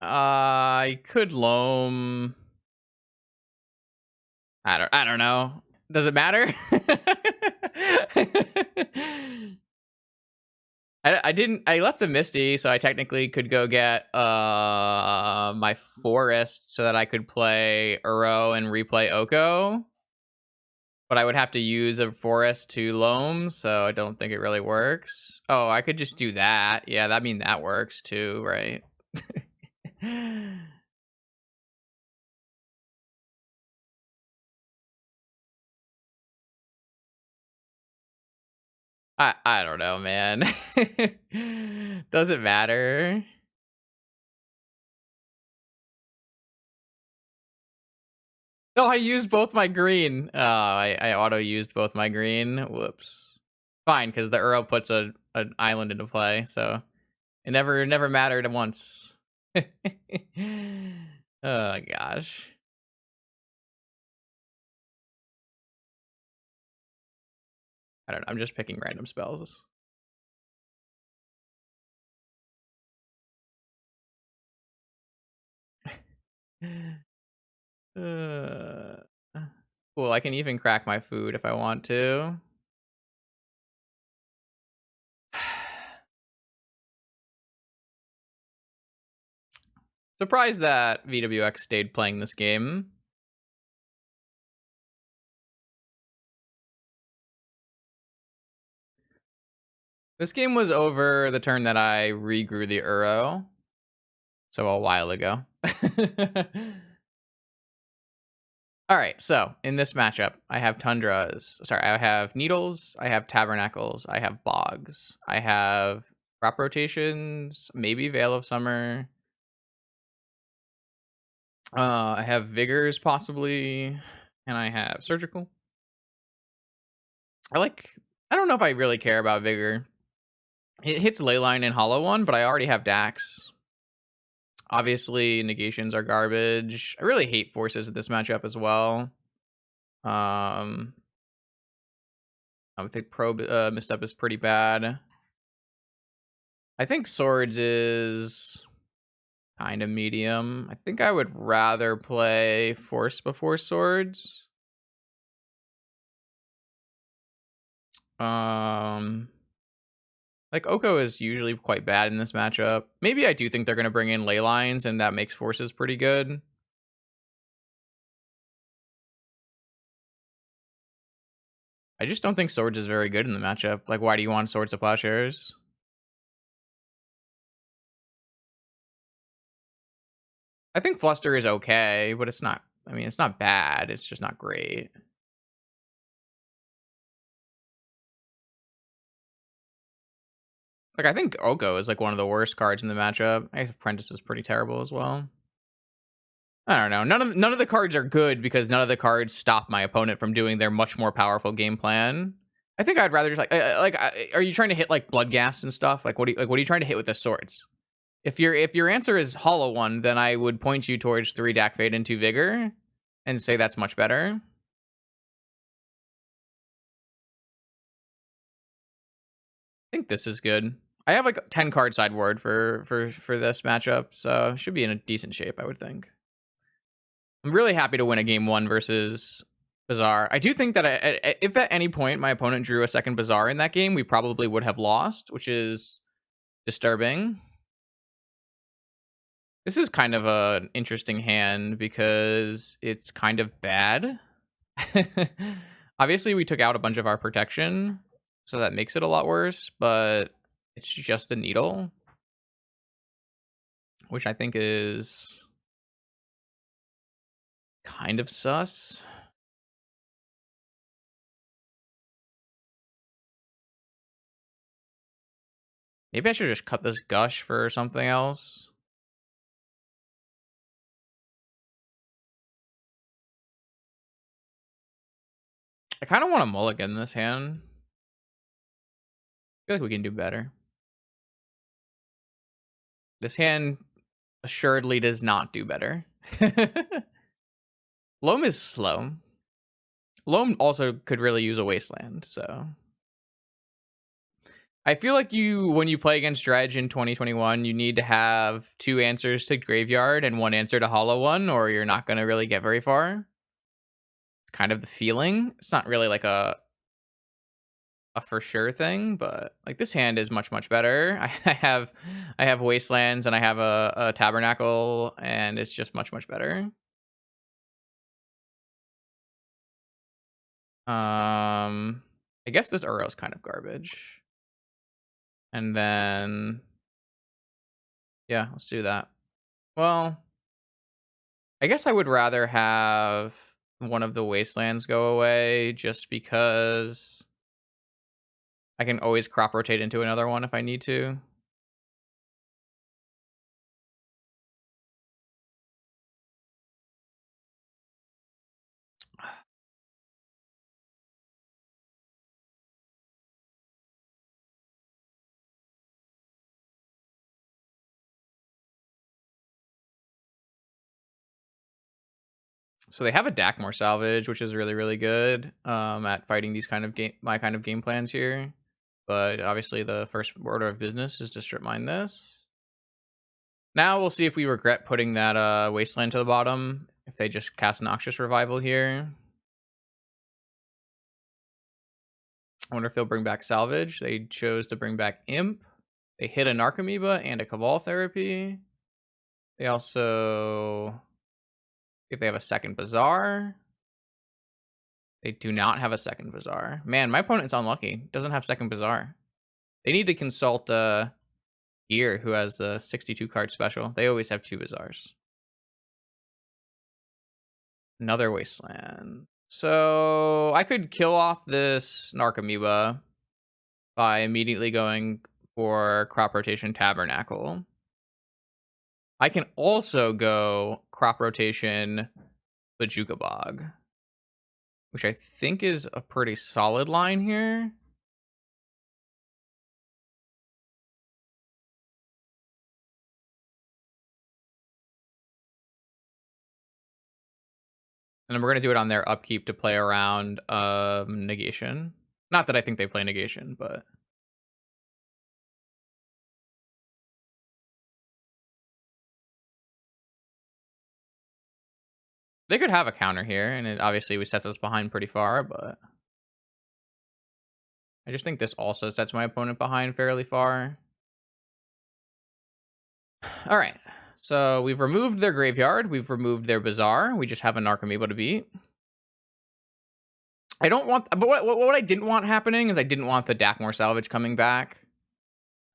A: I could loam... I don't know. Does it matter? I didn't... I left the Misty, so I technically could go get my forest so that I could play Uro and replay Oko. But I would have to use a forest to loam, so I don't think it really works. Oh, I could just do that. Yeah, that mean that works too, right? I don't know, man. Doesn't matter. No, I used both my green. Oh, I auto used both my green. Whoops. Fine, because the Uro puts an island into play, so it never mattered once. Oh gosh. I don't know. I'm just picking random spells. Uh, cool. I can even crack my food if I want to. Surprised that VWX stayed playing this game. This game was over the turn that I regrew the Uro. So a while ago. All right, so in this matchup, I have Tundras. Sorry, I have Needles, I have Tabernacles, I have Bogs, I have Crop Rotations, maybe Veil of Summer. I have Vigors, possibly, and I have Surgical. I don't know if I really care about Vigor. It hits Leyline and Hollow One, but I already have Dax. Obviously, negations are garbage. I really hate forces in this matchup as well. I think Probe Misstep is pretty bad. I think Swords is kind of medium. I think I would rather play Force before Swords. Like Oko is usually quite bad in this matchup. Maybe I do think they're going to bring in ley lines and that makes forces pretty good. I just don't think Swords is very good in the matchup. Like, why do you want Swords to Plowshares? I think Fluster is okay, but it's not... I mean, it's not bad. It's just not great. Like, I think Oko is, like, one of the worst cards in the matchup. I think Apprentice is pretty terrible as well. I don't know. None of the cards are good because none of the cards stop my opponent from doing their much more powerful game plan. I think I'd rather just are you trying to hit like Bloodghast and stuff? Like what are you trying to hit with the swords? If your answer is Hollow One, then I would point you towards 3 Dak Fade and 2 Vigor and say that's much better. I think this is good. I have like 10 card sideboard for this matchup, so should be in a decent shape, I would think. I'm really happy to win a game 1 versus Bazaar. I do think that if at any point my opponent drew a second Bazaar in that game, we probably would have lost, which is disturbing. This is kind of an interesting hand because it's kind of bad. Obviously, we took out a bunch of our protection, so that makes it a lot worse, but it's just a needle, which I think is kind of sus. Maybe I should just cut this gush for something else. I kind of want to mulligan this hand. I feel like we can do better. This hand assuredly does not do better. Loam is slow. Loam also could really use a wasteland, so I feel like when you play against Dredge in 2021, you need to have 2 answers to Graveyard and 1 answer to Hollow One, or you're not going to really get very far. It's kind of the feeling. It's not really like a for sure thing, but like this hand is much better. I have Wastelands and I have a Tabernacle, and it's just much better. I guess this Uro's kind of garbage. And then yeah, let's do that. Well, I guess I would rather have one of the Wastelands go away just because I can always crop rotate into another one if I need to. So they have a Dakmor salvage, which is really good at fighting these kind of my kind of game plans here. But obviously the first order of business is to strip mine this. Now we'll see if we regret putting that Wasteland to the bottom, if they just cast Noxious Revival here. I wonder if they'll bring back Salvage. They chose to bring back Imp. They hit a Narcomoeba and a Cabal Therapy. They also, if they have a second Bazaar. They do not have a second Bazaar. Man, my opponent's unlucky. Doesn't have second Bazaar. They need to consult Gear, who has the 62 card special. They always have 2 Bazaars. Another Wasteland. So I could kill off this Narcomoeba by immediately going for Crop Rotation Tabernacle. I can also go Crop Rotation Bajuka Bog, which I think is a pretty solid line here. And then we're going to do it on their upkeep to play around Negation. Not that I think they play Negation, but they could have a counter here, and it obviously sets us behind pretty far, but I just think this also sets my opponent behind fairly far. All right, so we've removed their Graveyard, we've removed their Bazaar, we just have a Narcomoeba to beat. I don't want, but what I didn't want happening is I didn't want the Dakmor Salvage coming back.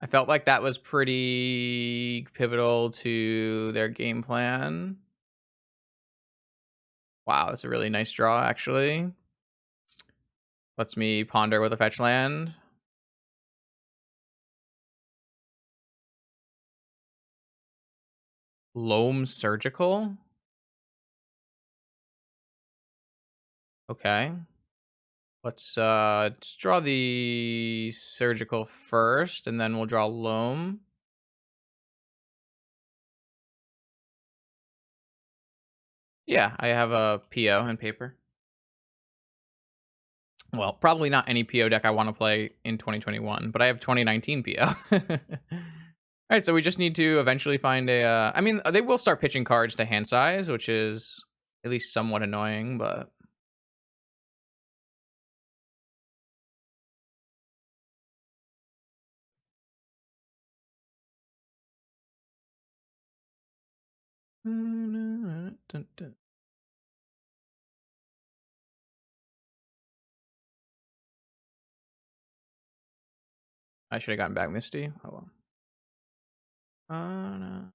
A: I felt like that was pretty pivotal to their game plan. Wow, that's a really nice draw, actually. Lets me ponder with a fetch land. Loam Surgical. Okay. Let's draw the Surgical first, and then we'll draw Loam. Yeah, I have a PO and paper. Well, probably not any PO deck I want to play in 2021, but I have 2019 PO. All right, so we just need to eventually find a. I mean, they will start pitching cards to hand size, which is at least somewhat annoying, but. I should have gotten back Misty. Oh well. No.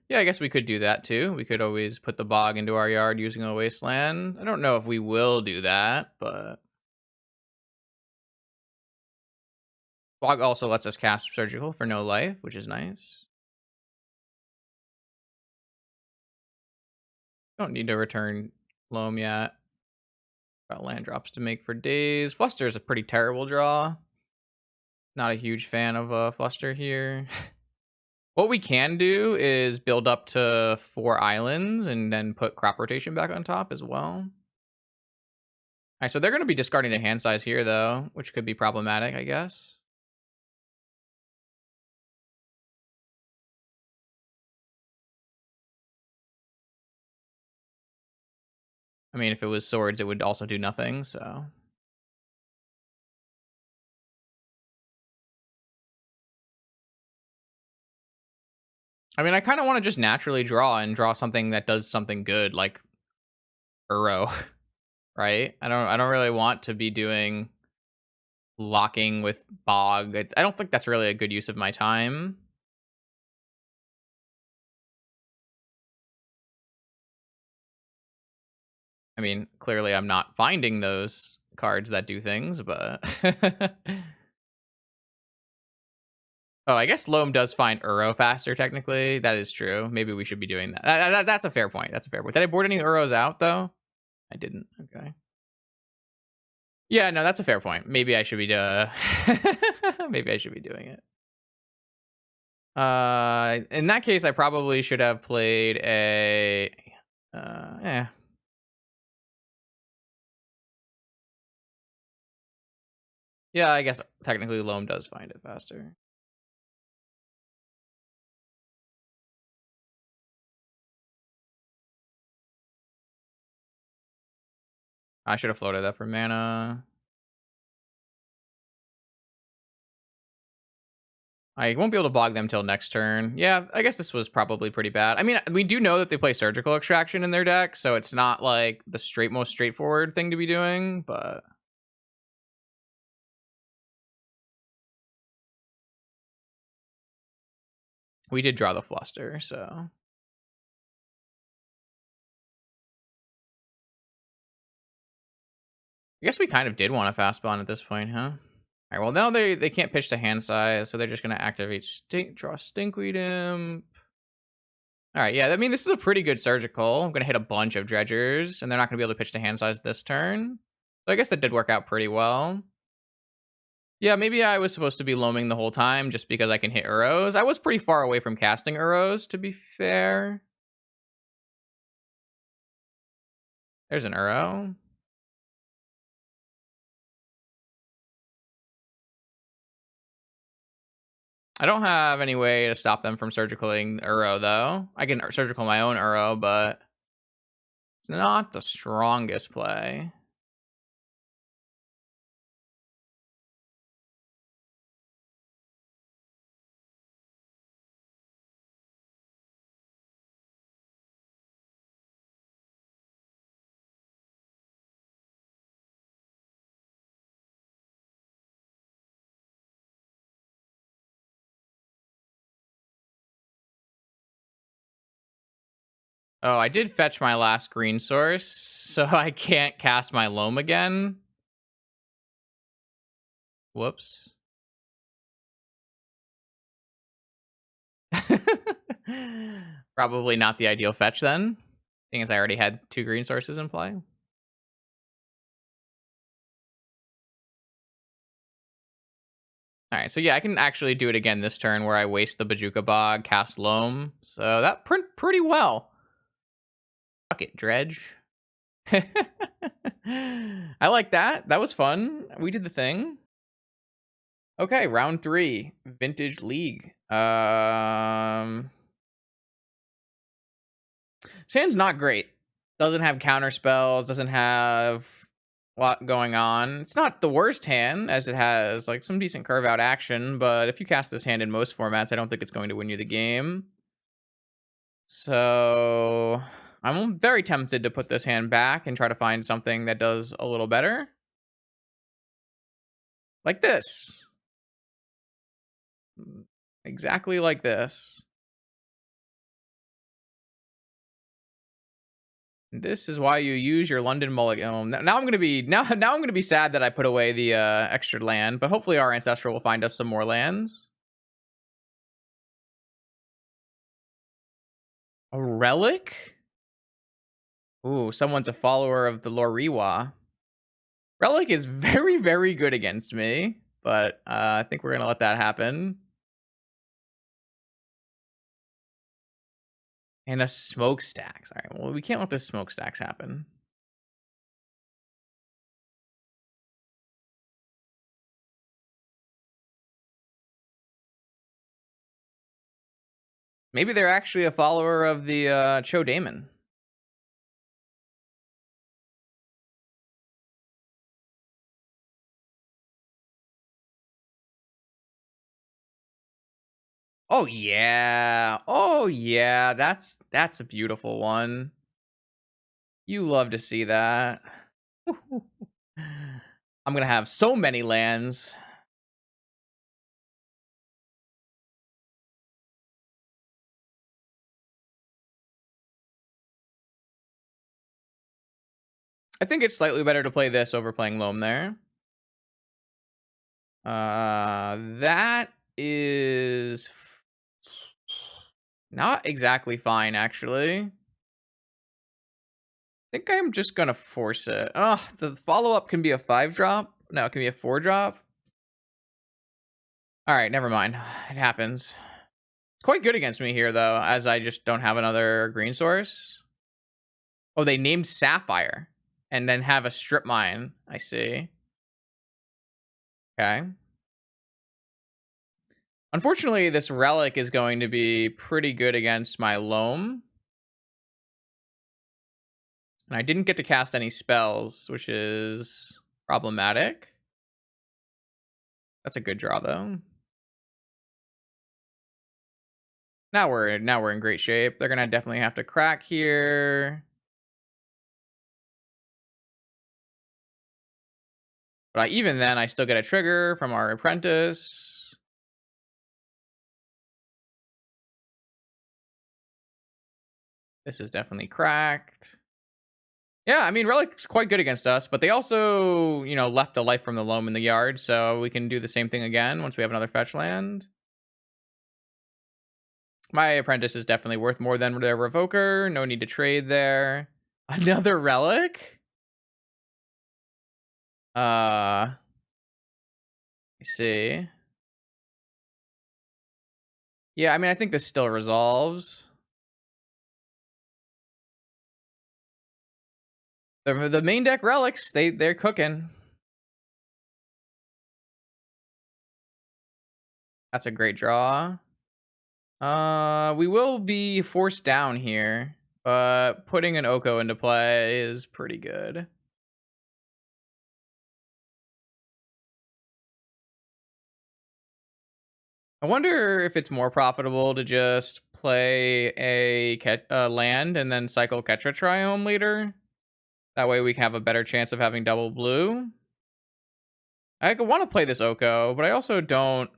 A: Yeah, I guess we could do that too. We could always put the bog into our yard using a wasteland. I don't know if we will do that, but bog also lets us cast surgical for no life, which is nice. Don't need to return Loam yet. Got land drops to make for days. Fluster is a pretty terrible draw. Not a huge fan of Fluster here. What we can do is build up to 4 islands and then put crop rotation back on top as well. All right, so they're going to be discarding a hand size here, though, which could be problematic, I guess. I mean, if it was swords, it would also do nothing, so. I mean, I kind of want to just naturally draw and draw something that does something good, like Uro, right? I don't really want to be doing locking with bog. I don't think that's really a good use of my time. I mean, clearly I'm not finding those cards that do things, but oh, I guess Loam does find Uro faster, technically. That is true. Maybe we should be doing that. That's a fair point. That's a fair point. Did I board any Uros out, though? I didn't. Okay. Yeah, no, that's a fair point. Maybe I should be maybe I should be doing it. In that case, I probably should have played a Yeah, I guess technically Loam does find it faster. I should have floated that for mana. I won't be able to bog them till next turn. Yeah, I guess this was probably pretty bad. I mean, we do know that they play Surgical Extraction in their deck, so it's not like the most straightforward thing to be doing, but. We did draw the Fluster, so. I guess we kind of did want a Fastbond at this point, huh? All right, well, now they can't pitch to hand size, so they're just going to activate draw Stinkweed Imp. All right, yeah, I mean, this is a pretty good Surgical. I'm going to hit a bunch of Dredgers, and they're not going to be able to pitch to hand size this turn. So I guess that did work out pretty well. Yeah, maybe I was supposed to be loaming the whole time just because I can hit Uros. I was pretty far away from casting Uros, to be fair. There's an Uro. I don't have any way to stop them from surgicaling Uro, though. I can surgical my own Uro, but it's not the strongest play. Oh, I did fetch my last green source, so I can't cast my loam again. Whoops. Probably not the ideal fetch then, seeing as I already had 2 green sources in play. All right, so yeah, I can actually do it again this turn where I waste the Bajuka Bog, cast Loam. So that pretty well. Fuck it, Dredge. I like that. That was fun. We did the thing. Okay, round 3, Vintage League. Sand's not great. Doesn't have counter spells, doesn't have a lot going on. It's not the worst hand, as it has like some decent curve out action, but if you cast this hand in most formats, I don't think it's going to win you the game. So I'm very tempted to put this hand back and try to find something that does a little better. Like this. Exactly like this. This is why you use your London Mulligan. Oh, now I'm gonna be I'm gonna be sad that I put away the extra land, but hopefully our ancestral will find us some more lands. A relic? Ooh, someone's a follower of the Loriwa. Relic is very, very good against me, but I think we're gonna let that happen. And a smokestacks. All right, well, we can't let the smokestacks happen. Maybe they're actually a follower of the Cho Daemon. Oh yeah. Oh yeah. That's a beautiful one. You love to see that. I'm gonna have so many lands. I think it's slightly better to play this over playing Loam there. That is not exactly fine, actually. I think I'm just gonna force it. Oh, the follow-up can be a 5-drop. No, it can be a 4-drop. All right, never mind. It happens. It's quite good against me here, though, as I just don't have another green source. Oh, they named Sapphire and then have a strip mine. I see. Okay. Unfortunately, this relic is going to be pretty good against my Loam. And I didn't get to cast any spells, which is problematic. That's a good draw, though. Now we're in great shape. They're gonna definitely have to crack here. But even then, I still get a trigger from our apprentice. This is definitely cracked. Yeah, I mean, Relic's quite good against us, but they also, left a life from the Loam in the yard, so we can do the same thing again once we have another fetch land. My apprentice is definitely worth more than their Revoker. No need to trade there. Another Relic? I see. Yeah, I mean, I think this still resolves. The main deck Relics, they're cooking. That's a great draw. We will be forced down here, but putting an Oko into play is pretty good. I wonder if it's more profitable to just play a land and then cycle Ketra Triome later. That way we can have a better chance of having double blue. I want to play this Oko, but I also don't.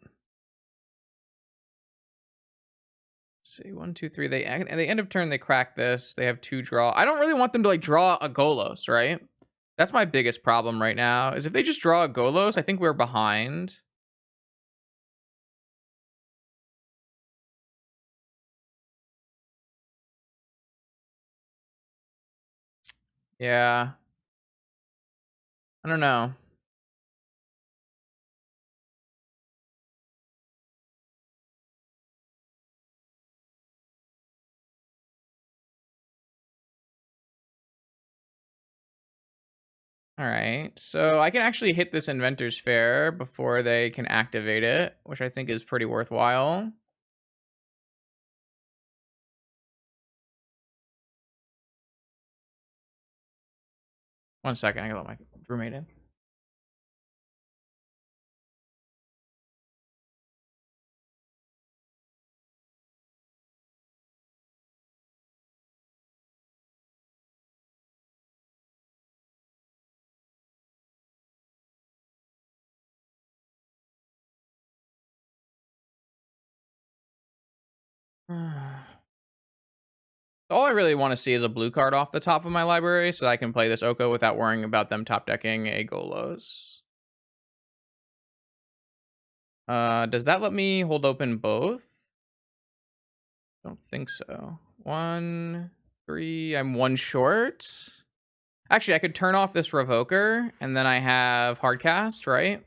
A: Let's see, 1, 2, 3. At the end of turn, they crack this. They have 2 draw. I don't really want them to draw a Golos, right? That's my biggest problem right now. Is if they just draw a Golos, I think we're behind. Yeah. I don't know. All right, so I can actually hit this Inventor's Fair before they can activate it, which I think is pretty worthwhile. One second, I gotta let my roommate in. All I really want to see is a blue card off the top of my library so that I can play this Oko without worrying about them top decking a Golos. Does that let me hold open both? Don't think so. 1, 3, I'm one short. Actually, I could turn off this Revoker, and then I have Hardcast, right?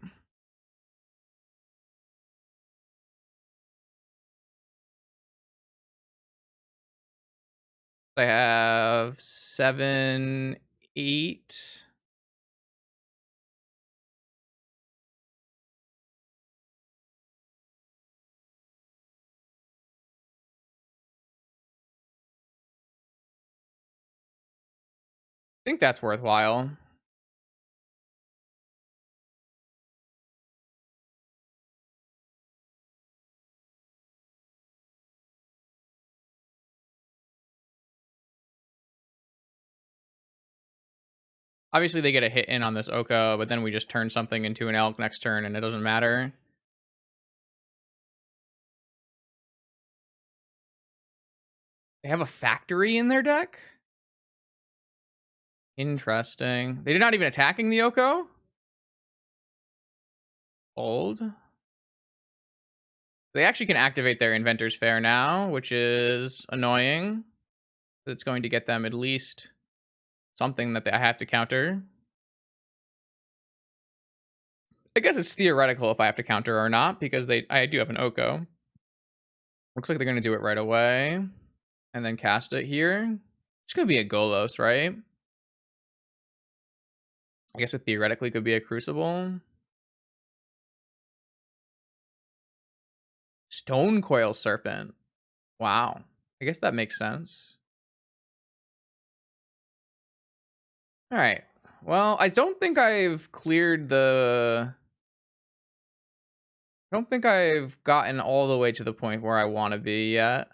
A: I have 7, 8. I think that's worthwhile. Obviously, they get a hit in on this Oko, but then we just turn something into an Elk next turn, and it doesn't matter. They have a Factory in their deck? Interesting. They're not even attacking the Oko? Old. They actually can activate their Inventor's Fair now, which is annoying. It's going to get them at least something that I have to counter. I guess it's theoretical if I have to counter or not, because I do have an Oko. Looks like they're going to do it right away. And then cast it here. It's going to be a Golos, right? I guess it theoretically could be a Crucible. Stone Coil Serpent. Wow. I guess that makes sense. All right. Well, I don't think I've cleared the... I don't think I've gotten all the way to the point where I want to be yet.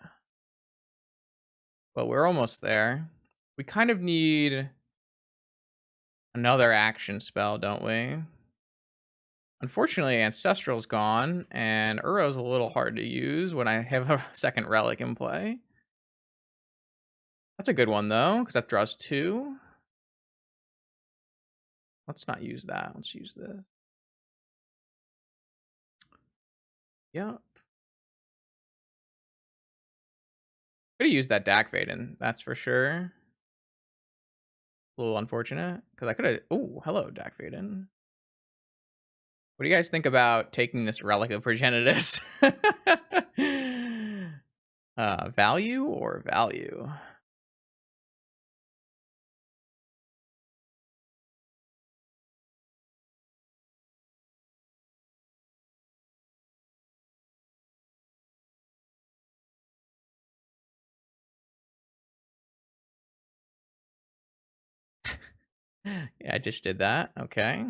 A: But we're almost there. We kind of need another action spell, don't we? Unfortunately, Ancestral's gone, and Uro's a little hard to use when I have a second Relic in play. That's a good one, though, because that draws 2. Let's not use that. Let's use this. Yep. Could have used that Dak Vaden, that's for sure. A little unfortunate, because I could have... Oh, hello, Dak Vaden. What do you guys think about taking this Relic of Progenitus? Value or value? Yeah, I just did that. Okay.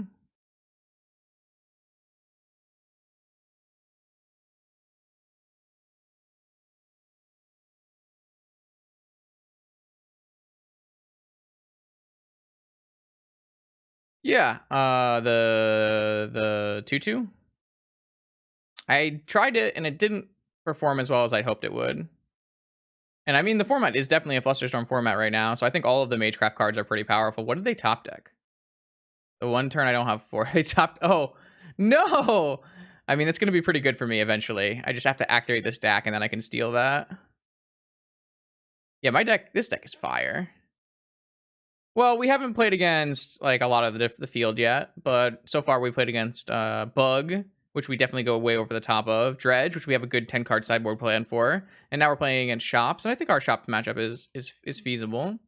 A: Yeah, the 2/2. I tried it and it didn't perform as well as I hoped it would. And I mean, the format is definitely a Flusterstorm format right now, so I think all of the Magecraft cards are pretty powerful. What did they top deck? The one turn I don't have 4. They topped... Oh, no! I mean, it's going to be pretty good for me eventually. I just have to activate this deck and then I can steal that. Yeah, this deck is fire. Well, we haven't played against like a lot of the field yet, but so far we played against Bug, which we definitely go way over the top of, Dredge, which we have a good 10-card sideboard plan for, and now we're playing against Shops, and I think our Shop matchup is feasible.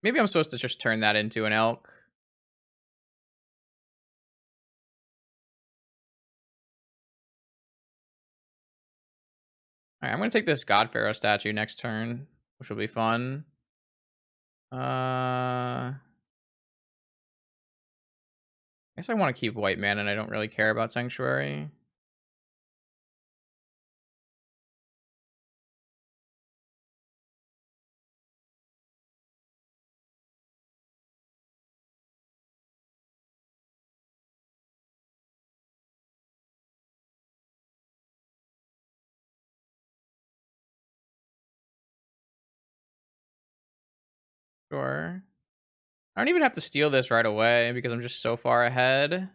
A: Maybe I'm supposed to just turn that into an elk. Alright, I'm gonna take this God Pharaoh statue next turn, which will be fun. I guess I want to keep white mana and I don't really care about Sanctuary. Sure. I don't even have to steal this right away because I'm just so far ahead.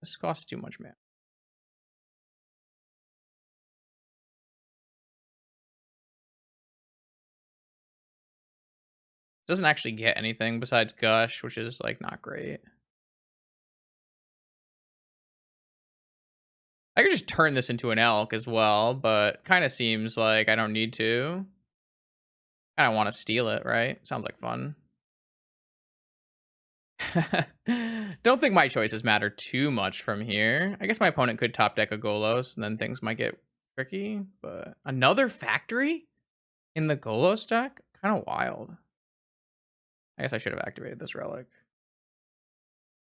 A: This costs too much mana. Doesn't actually get anything besides Gush, which is like not great. I could just turn this into an elk as well, but kind of seems like I don't need to. I don't want to steal it, right? Sounds like fun. Don't think my choices matter too much from here. I guess my opponent could top deck a Golos, and then things might get tricky. But another factory in the Golos deck? Kind of wild. I guess I should have activated this relic.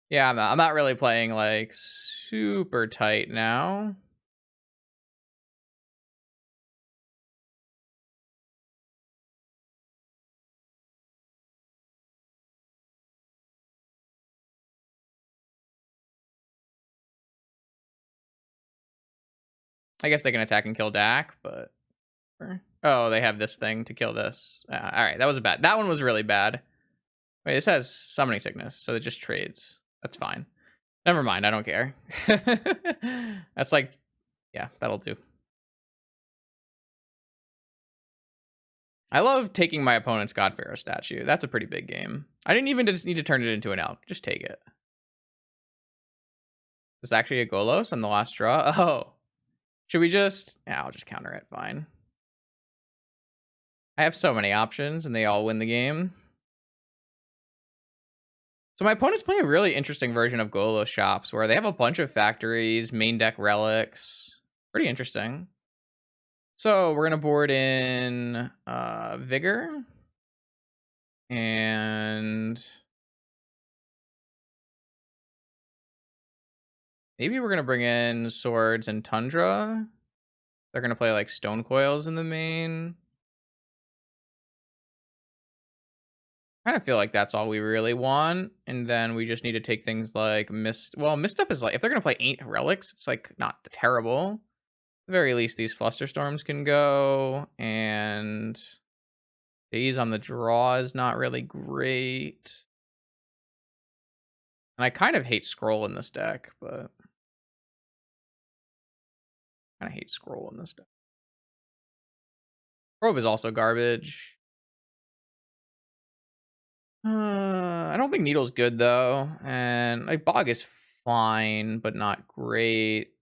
A: Yeah, I'm not really playing like super tight now. I guess they can attack and kill Dak, but oh, they have this thing to kill this. All right, that was bad. That one was really bad. Wait, this has summoning sickness, so it just trades. That's fine. Never mind, I don't care. That's like, yeah, that'll do. I love taking my opponent's God Pharaoh statue. That's a pretty big game. I didn't even just need to turn it into an elk. Just take it. It's actually a Golos on the last draw. Oh, should we just? Yeah, I'll just counter it. Fine. I have so many options, and they all win the game. So my opponent's playing a really interesting version of Golos shops, where they have a bunch of factories, main deck relics. Pretty interesting. So we're gonna board in Vigor and maybe we're gonna bring in Swords and Tundra. They're gonna play like Stone Coils in the main. Kind of feel like that's all we really want, and then we just need to take things like Mist. Well, Misstep is like if they're gonna play 8 relics, it's like not terrible. At the very least, these Flusterstorms can go, and Daze on the draw is not really great. And I kind of hate Scroll in this deck, but I kind of hate Scroll in this deck. Probe is also garbage. I don't think Needle's good though, and like Bog is fine, but not great.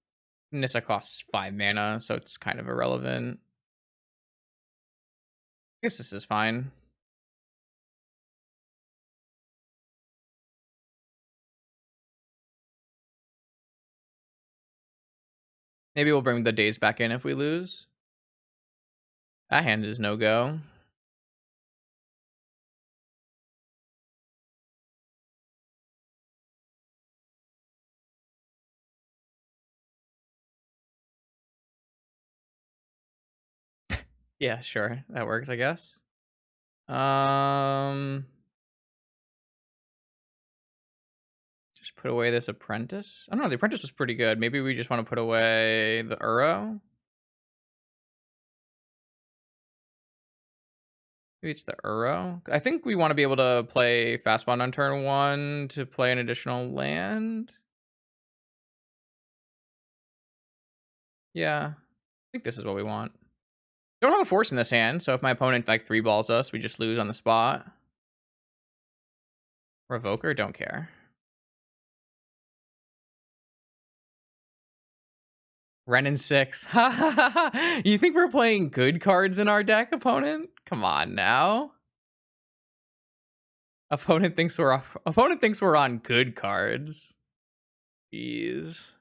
A: Nissa costs 5 mana, so it's kind of irrelevant. I guess this is fine. Maybe we'll bring the Daze back in if we lose. That hand is no go. Yeah, sure. That works, I guess. Just put away this Apprentice. I don't know, the Apprentice was pretty good. Maybe we just want to put away the Uro. Maybe it's the Uro. I think we want to be able to play Fastbond on turn 1 to play an additional land. Yeah, I think this is what we want. Don't have a force in this hand, so if my opponent like 3-balls us, we just lose on the spot. Revoker, don't care. Ren and 6. You think we're playing good cards in our deck, opponent? Come on now. Opponent thinks we're on good cards. Jeez.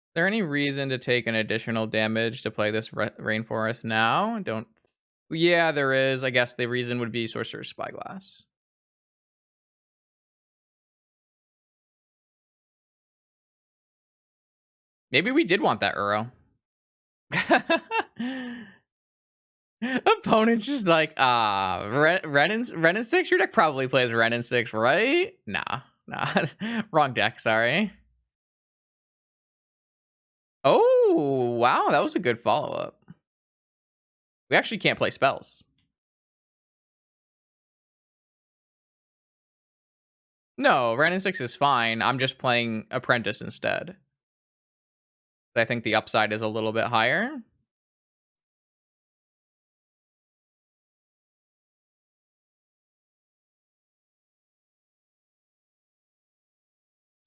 A: Is there any reason to take an additional damage to play this Rainforest now? Don't. Yeah, there is. I guess the reason would be Sorcerer's Spyglass. Maybe we did want that Uro. Opponent's just like, Ren and 6? Your deck probably plays Ren and 6, right? Nah. Wrong deck, sorry. Oh, wow, that was a good follow-up. We actually can't play spells. No, Ren and 6 is fine. I'm just playing Apprentice instead. I think the upside is a little bit higher.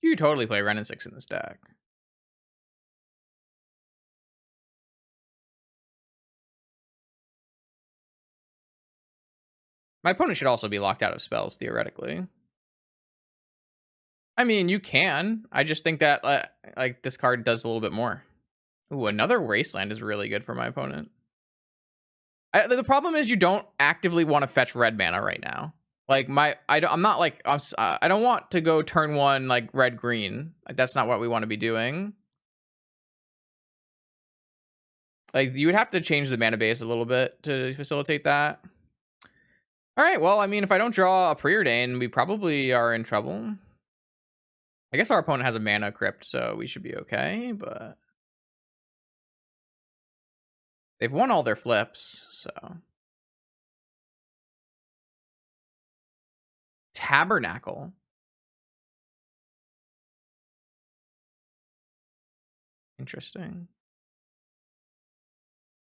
A: You totally play Ren and 6 in this deck. My opponent should also be locked out of spells, theoretically. I mean, you can. I just think that, like, this card does a little bit more. Ooh, another Wasteland is really good for my opponent. The problem is you don't actively want to fetch red mana right now. Like, I'm not like, I don't want to go turn 1, like, red-green. Like, that's not what we want to be doing. Like, you would have to change the mana base a little bit to facilitate that. All right, well, I mean, if I don't draw a Preordain, we probably are in trouble. I guess our opponent has a mana crypt, so we should be okay, but they've won all their flips, so. Tabernacle. Interesting.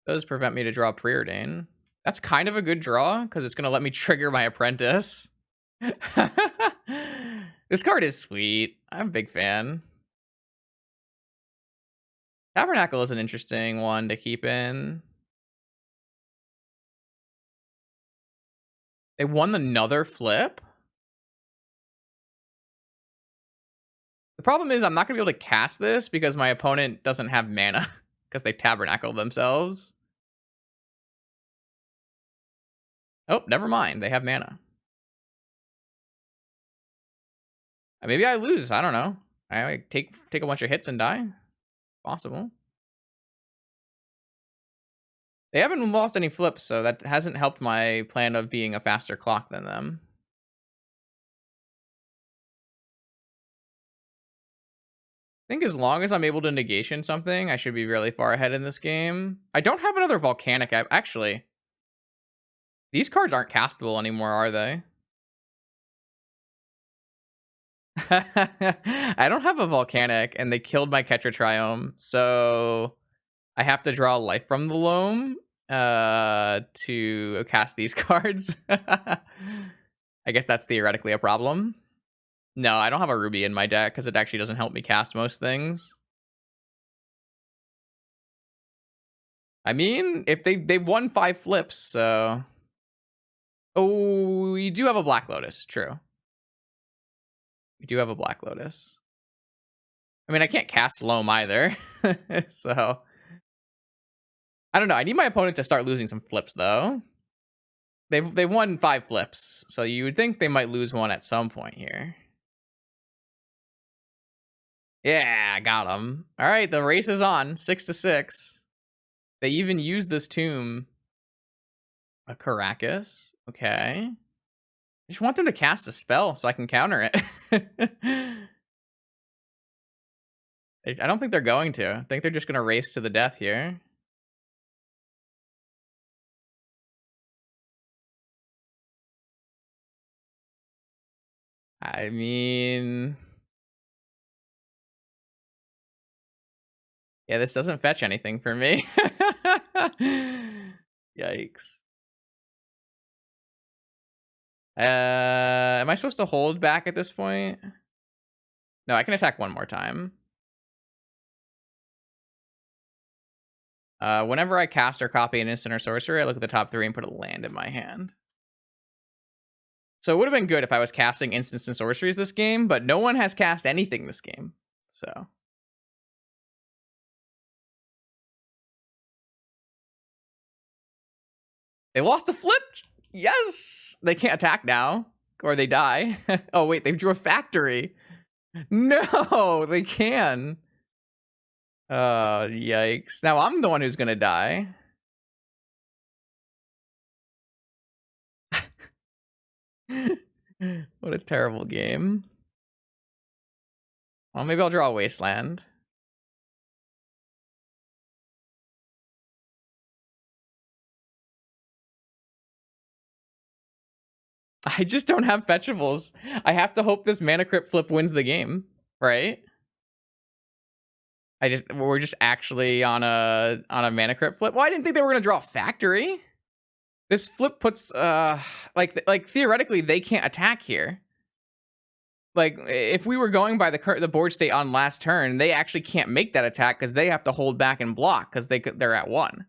A: Does prevent me to draw Preordain. That's kind of a good draw, because it's going to let me trigger my Apprentice. This card is sweet. I'm a big fan. Tabernacle is an interesting one to keep in. They won another flip? The problem is I'm not going to be able to cast this because my opponent doesn't have mana because they tabernacled themselves. Oh, never mind. They have mana. Maybe I lose. I don't know. I take a bunch of hits and die. Possible. They haven't lost any flips, so that hasn't helped my plan of being a faster clock than them. I think as long as I'm able to negation something, I should be really far ahead in this game. I don't have another Volcanic. Actually, these cards aren't castable anymore, are they? I don't have a Volcanic, and they killed my Ketratriome, so I have to draw Life from the Loam to cast these cards. I guess that's theoretically a problem. No, I don't have a Ruby in my deck because it actually doesn't help me cast most things. I mean, if they've won 5 flips, so. Oh, we do have a Black Lotus. True. We do have a Black Lotus. I mean, I can't cast Loam either, so. I don't know. I need my opponent to start losing some flips, though. They've won 5 flips, so you would think they might lose one at some point here. Yeah, I got them. All right, the race is on. 6-6. They even used this tomb. A Caracas. Okay. I just want them to cast a spell so I can counter it. I don't think they're going to. I think they're just going to race to the death here. I mean, Yeah, this doesn't fetch anything for me. Yikes. Am I supposed to hold back at this point? No, I can attack one more time. Whenever I cast or copy an instant or sorcery, I look at the top 3 and put a land in my hand. So it would have been good if I was casting instants and sorceries this game, but no one has cast anything this game. So they lost a flip. Yes, they can't attack now, or they die. Oh wait, they drew a factory. No, they can. Yikes! Now I'm the one who's gonna die. What a terrible game. Well, maybe I'll draw a wasteland. I just don't have fetchables. I have to hope this mana crypt flip wins the game, right? We're just actually on a mana crypt flip. Well, I didn't think they were gonna draw a factory. This flip puts like theoretically they can't attack here. Like if we were going by the board state on last turn, they actually can't make that attack because they have to hold back and block because they're at 1.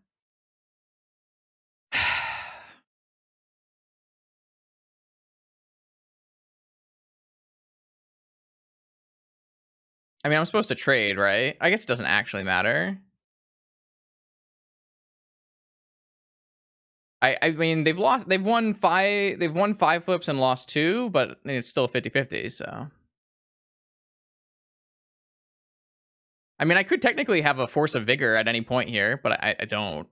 A: I mean, I'm supposed to trade, right? I guess it doesn't actually matter. I mean, they've won 5 flips and lost 2, but it's still 50-50, so. I mean, I could technically have a Force of Vigor at any point here, but I don't.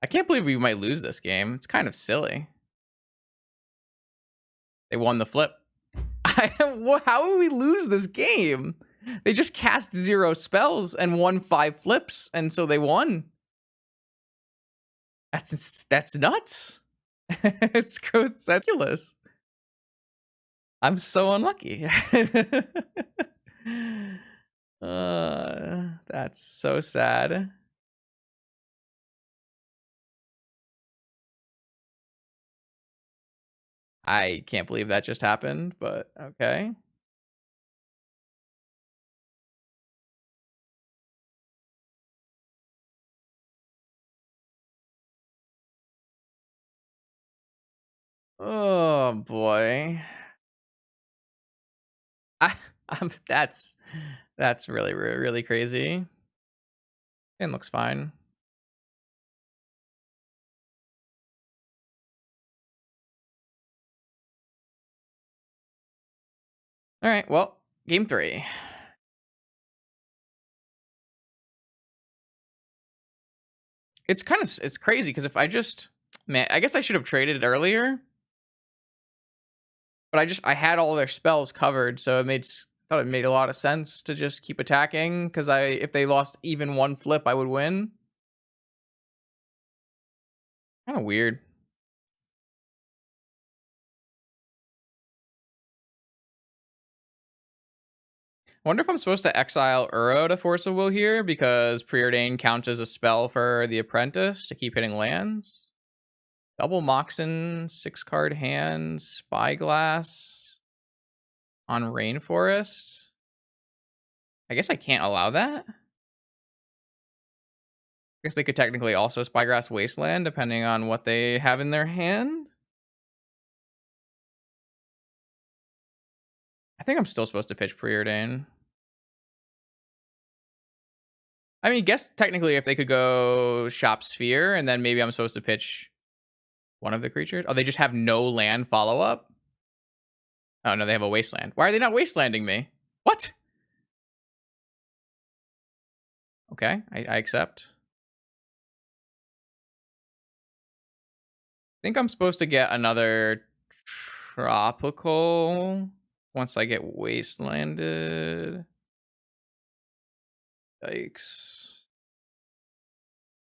A: I can't believe we might lose this game. It's kind of silly. They won the flip. How would we lose this game? They just cast 0 spells and won 5 flips, and so they won. That's nuts. It's ridiculous. I'm so unlucky. That's so sad. I can't believe that just happened, but okay. Oh boy. That's really really crazy. It looks fine. All right, well, game 3. It's crazy because if I just, man, I guess I should have traded it earlier. But I had all their spells covered, so thought it made a lot of sense to just keep attacking because if they lost even 1 flip, I would win. Kind of weird. I wonder if I'm supposed to exile Uro to Force of Will here because Preordain counts as a spell for the Apprentice to keep hitting lands. Double Moxen, 6-card hand, Spyglass on Rainforest. I guess I can't allow that. I guess they could technically also Spygrass Wasteland depending on what they have in their hand. I think I'm still supposed to pitch Preordain. I mean, guess technically if they could go Shop Sphere, and then maybe I'm supposed to pitch one of the creatures. Oh, they just have no land follow-up? Oh, no, they have a Wasteland. Why are they not Wastelanding me? What? Okay, I accept. I think I'm supposed to get another Tropical once I get Wastelanded. Yikes.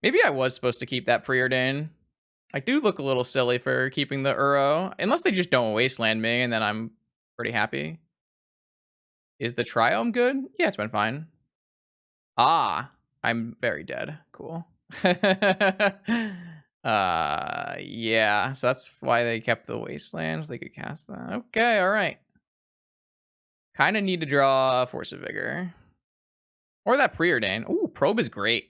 A: Maybe I was supposed to keep that Preordain. I do look a little silly for keeping the Uro. Unless they just don't Wasteland me, and then I'm pretty happy. Is the Triome good? Yeah, it's been fine. Ah, I'm very dead. Cool. Yeah, so that's why they kept the Wastelands. They could cast that. Okay, all right. Kind of need to draw Force of Vigor. Or that Preordain. Ooh, Probe is great.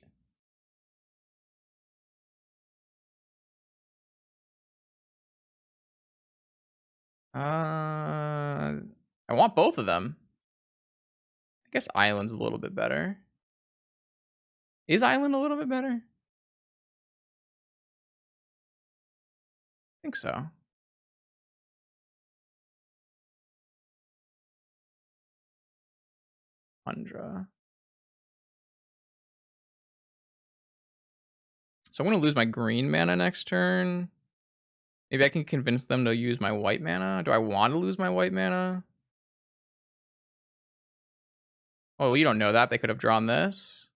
A: I want both of them. I guess Island's a little bit better. Is Island a little bit better? I think so. Tundra. So I'm going to lose my green mana next turn. Maybe I can convince them to use my white mana. Do I want to lose my white mana? Oh, you don't know that. They could have drawn this.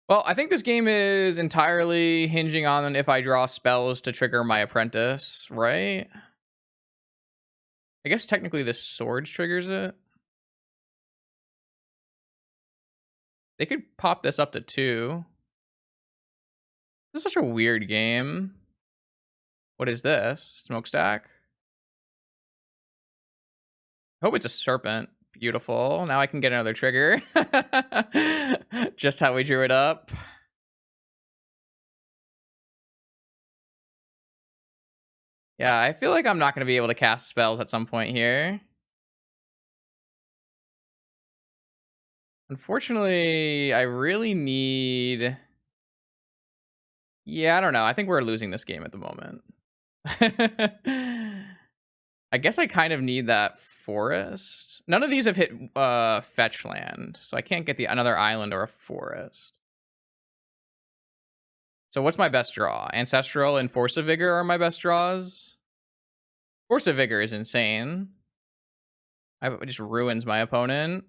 A: Well, I think this game is entirely hinging on if I draw spells to trigger my apprentice, right? I guess technically the swords triggers it. They could pop this up to 2. This is such a weird game. What is this? Smokestack? Hope it's a serpent. Beautiful. Now I can get another trigger. Just how we drew it up. Yeah, I feel like I'm not going to be able to cast spells at some point here. Unfortunately, I really need... Yeah, I don't know. I think we're losing this game at the moment. I guess I kind of need that forest. None of these have hit fetch land, so I can't get another island or a forest. So what's my best draw? Ancestral and Force of Vigor are my best draws. Force of Vigor is insane. It just ruins my opponent.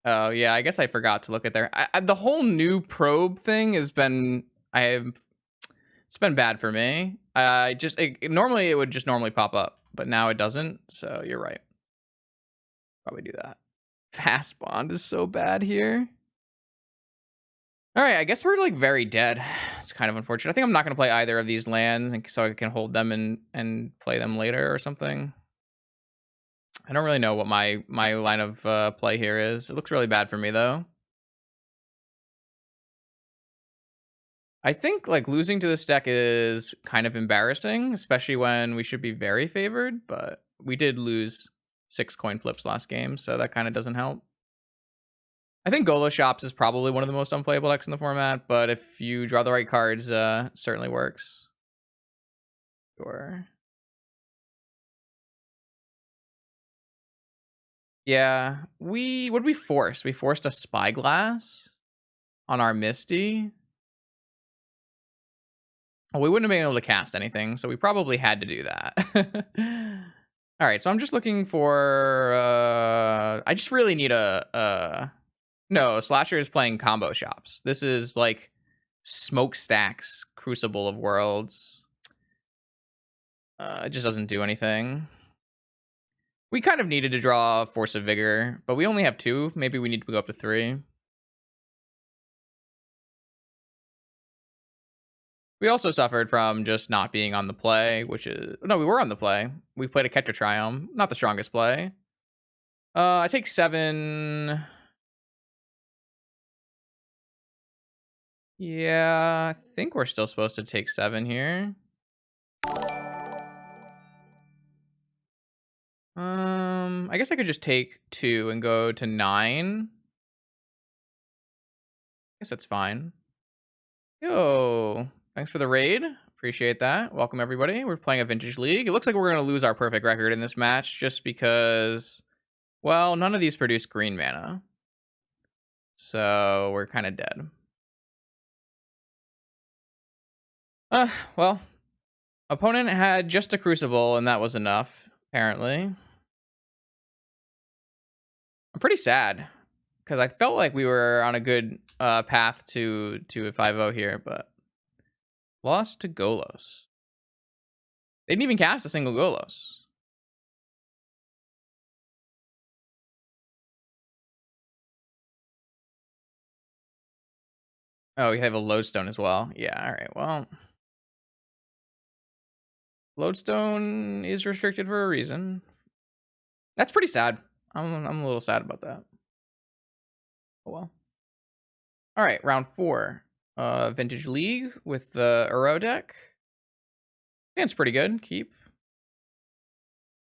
A: Oh, yeah, I guess I forgot to look at their... the whole new probe thing has been... It's been bad for me. Normally, it would just normally pop up, but now it doesn't, so you're right. Probably do that. Fastbond is so bad here. All right, I guess we're like very dead. It's kind of unfortunate. I think I'm not going to play either of these lands so I can hold them and play them later or something. I don't really know what my line of play here is. It looks really bad for me, though. I think like losing to this deck is kind of embarrassing, especially when we should be very favored, but we did lose 6 coin flips last game, so that kind of doesn't help. I think Golos Shops is probably one of the most unplayable decks in the format, but if you draw the right cards, it certainly works. Sure. Yeah, what did we force? We forced a Spyglass on our Misty. Well, we wouldn't have been able to cast anything, so we probably had to do that. All right, so I'm just looking for... I just really need No, Slasher is playing combo shops. This is like Smokestack's Crucible of Worlds. It just doesn't do anything. We kind of needed to draw Force of Vigor, but we only have 2. Maybe we need to go up to 3. We also suffered from just not being on the play, which is... No, we were on the play. We played a Ketra Triome. Not the strongest play. I take 7... Yeah, I think we're still supposed to take 7 here. I guess I could just take 2 and go to 9. Guess that's fine. Yo, thanks for the raid. Appreciate that. Welcome, everybody. We're playing a Vintage League. It looks like we're going to lose our perfect record in this match just because, well, none of these produce green mana. So we're kind of dead. Well, opponent had just a Crucible, and that was enough, apparently. I'm pretty sad because I felt like we were on a good path to a 5-0 here, but Lost to Golos. They didn't even cast a single Golos. Oh, you have a lodestone as well. Yeah, alright, well. Lodestone is restricted for a reason. That's pretty sad. I'm a little sad about that. Oh well. Alright, round 4. Vintage League with the Uro deck. I think it's pretty good. Keep.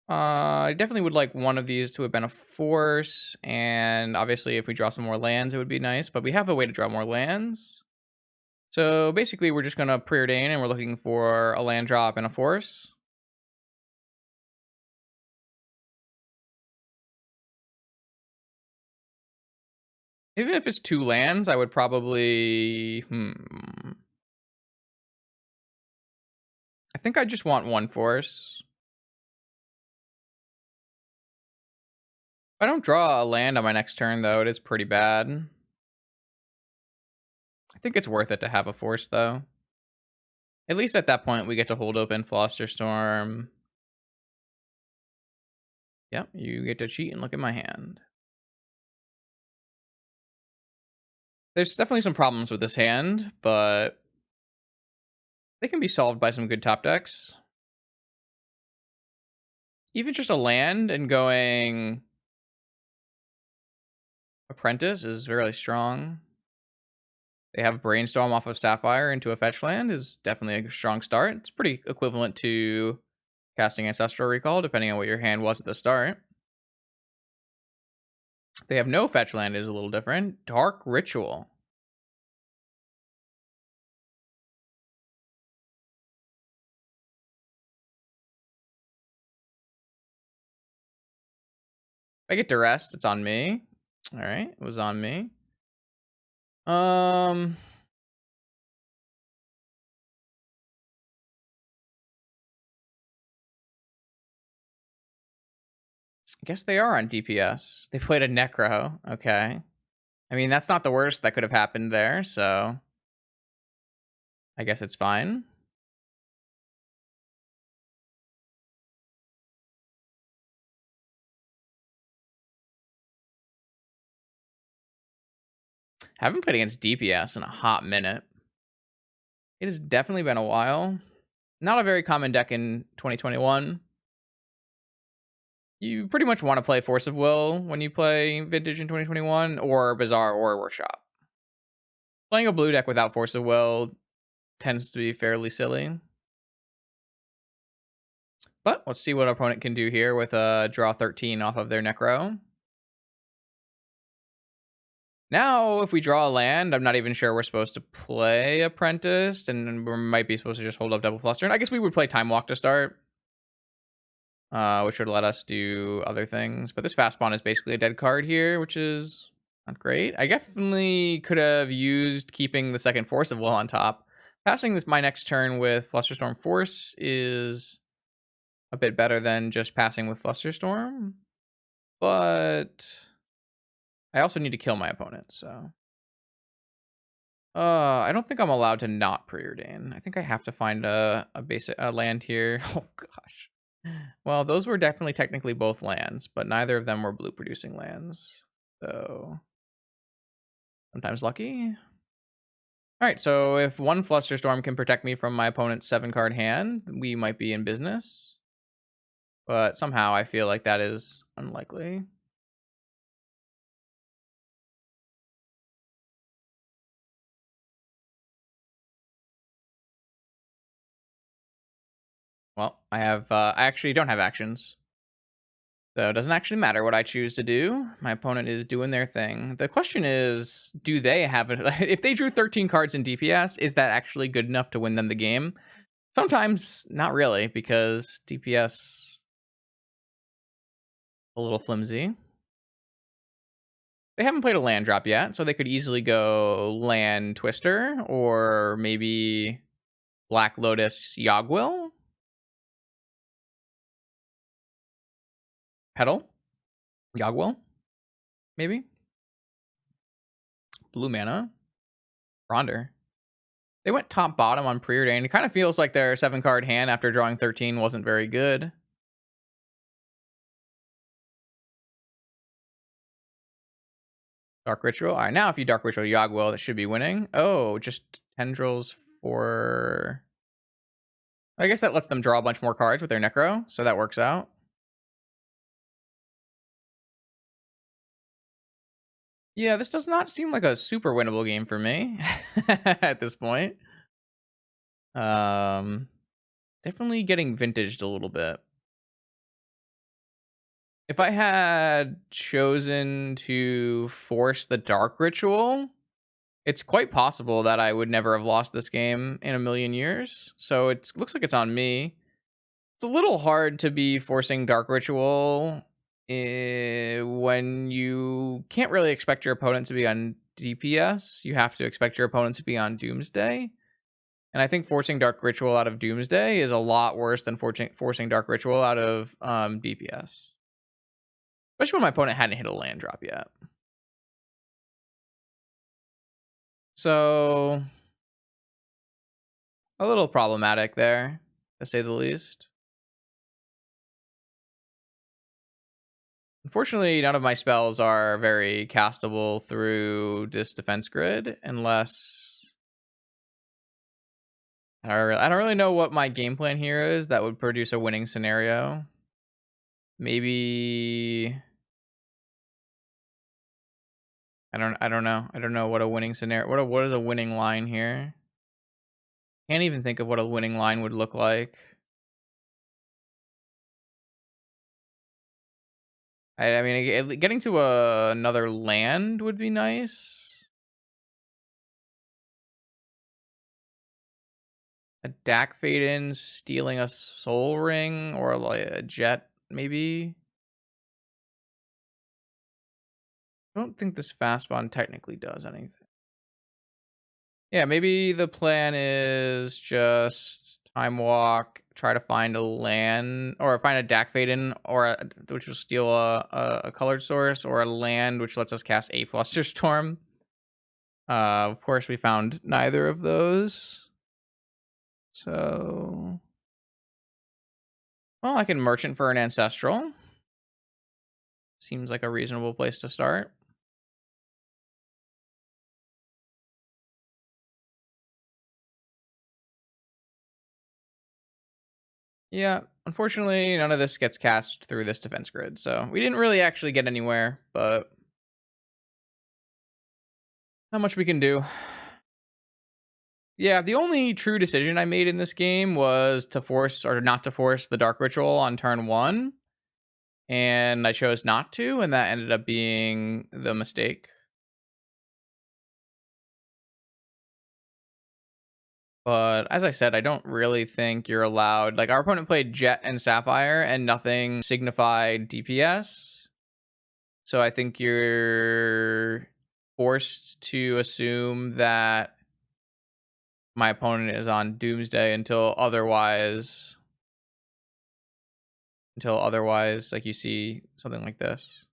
A: I definitely would like one of these to have been a force, and obviously if we draw some more lands, it would be nice, but we have a way to draw more lands. So basically, we're just going to preordain, and we're looking for a land drop and a force. Even if it's 2 lands, I would probably... I think I just want 1 force. If I don't draw a land on my next turn, though, it is pretty bad. I think it's worth it to have a force, though. At least at that point, we get to hold open Flusterstorm. Yep, you get to cheat and look at my hand. There's definitely some problems with this hand, but they can be solved by some good top decks. Even just a land and going Apprentice is very strong. They have Brainstorm off of Sapphire into a fetch land is definitely a strong start. It's pretty equivalent to casting Ancestral Recall, depending on what your hand was at the start. If they have no fetch land, it is a little different. Dark Ritual. If I get duressed, it's on me. All right, it was on me. I guess they are on DPS. They played a Necro. Okay. I mean, that's not the worst that could have happened there, so I guess it's fine. Haven't played against DPS in a hot minute. It has definitely been a while. Not a very common deck in 2021. You pretty much want to play Force of Will when you play Vintage in 2021, or Bazaar or Workshop. Playing a blue deck without Force of Will tends to be fairly silly. But let's see what our opponent can do here with a draw 13 off of their Necro. Now, if we draw a land, I'm not even sure we're supposed to play Apprenticed, and we might be supposed to just hold up Double Fluster. I guess we would play Time Walk to start, which would let us do other things. But this Fastbond is basically a dead card here, which is not great. I definitely could have used keeping the second Force of Will on top. Passing this my next turn with Flusterstorm Force is a bit better than just passing with Flusterstorm, but I also need to kill my opponent, so. I don't think I'm allowed to not preordain. I think I have to find a basic land here. Oh gosh. Well, those were definitely technically both lands, but neither of them were blue producing lands. So sometimes lucky. All right, so if one Flusterstorm can protect me from my opponent's 7-card hand, we might be in business. But somehow I feel like that is unlikely. Well, I actually don't have actions. So it doesn't actually matter what I choose to do. My opponent is doing their thing. The question is, do they have it? If they drew 13 cards in DPS, is that actually good enough to win them the game? Sometimes not really, because DPS a little flimsy. They haven't played a land drop yet, so they could easily go land Twister or maybe Black Lotus Yogwill. Petal Yogwill, maybe. Blue mana. Ronder. They went top bottom on preordained. It kind of feels like their 7-card hand after drawing 13 wasn't very good. Dark Ritual. All right, now if you Dark Ritual Yogwill, that should be winning. Oh, just Tendrils for... I guess that lets them draw a bunch more cards with their Necro, so that works out. Yeah, this does not seem like a super winnable game for me at this point. Definitely getting vintaged a little bit. If I had chosen to force the Dark Ritual, it's quite possible that I would never have lost this game in a million years. So it looks like it's on me. It's a little hard to be forcing Dark Ritual when you can't really expect your opponent to be on DPS. You have to expect your opponent to be on Doomsday. And I think forcing Dark Ritual out of Doomsday is a lot worse than forcing Dark Ritual out of DPS. Especially when my opponent hadn't hit a land drop yet. So, a little problematic there, to say the least. Unfortunately, none of my spells are very castable through this defense grid, unless... I don't really know what my game plan here is that would produce a winning scenario. Maybe... I don't know. I don't know what a winning scenario... What is a winning line here? Can't even think of what a winning line would look like. I mean, getting to another land would be nice. A Dak Fade-In stealing a Soul Ring or like a Jet, maybe. I don't think this Fastbond technically does anything. Yeah, maybe the plan is just Time Walk, try to find a land, or find a Dak Fade-In, which will steal a colored source, or a land which lets us cast a Flusterstorm. Of course, we found neither of those. So... Well, I can Merchant for an Ancestral. Seems like a reasonable place to start. Yeah, unfortunately, none of this gets cast through this defense grid, so we didn't really actually get anywhere, but not much we can do. Yeah, the only true decision I made in this game was to force or not to force the Dark Ritual on turn 1, and I chose not to, and that ended up being the mistake. But as I said, I don't really think you're allowed. Like, our opponent played Jet and Sapphire, and nothing signified DPS. So I think you're forced to assume that my opponent is on Doomsday until otherwise, like you see something like this.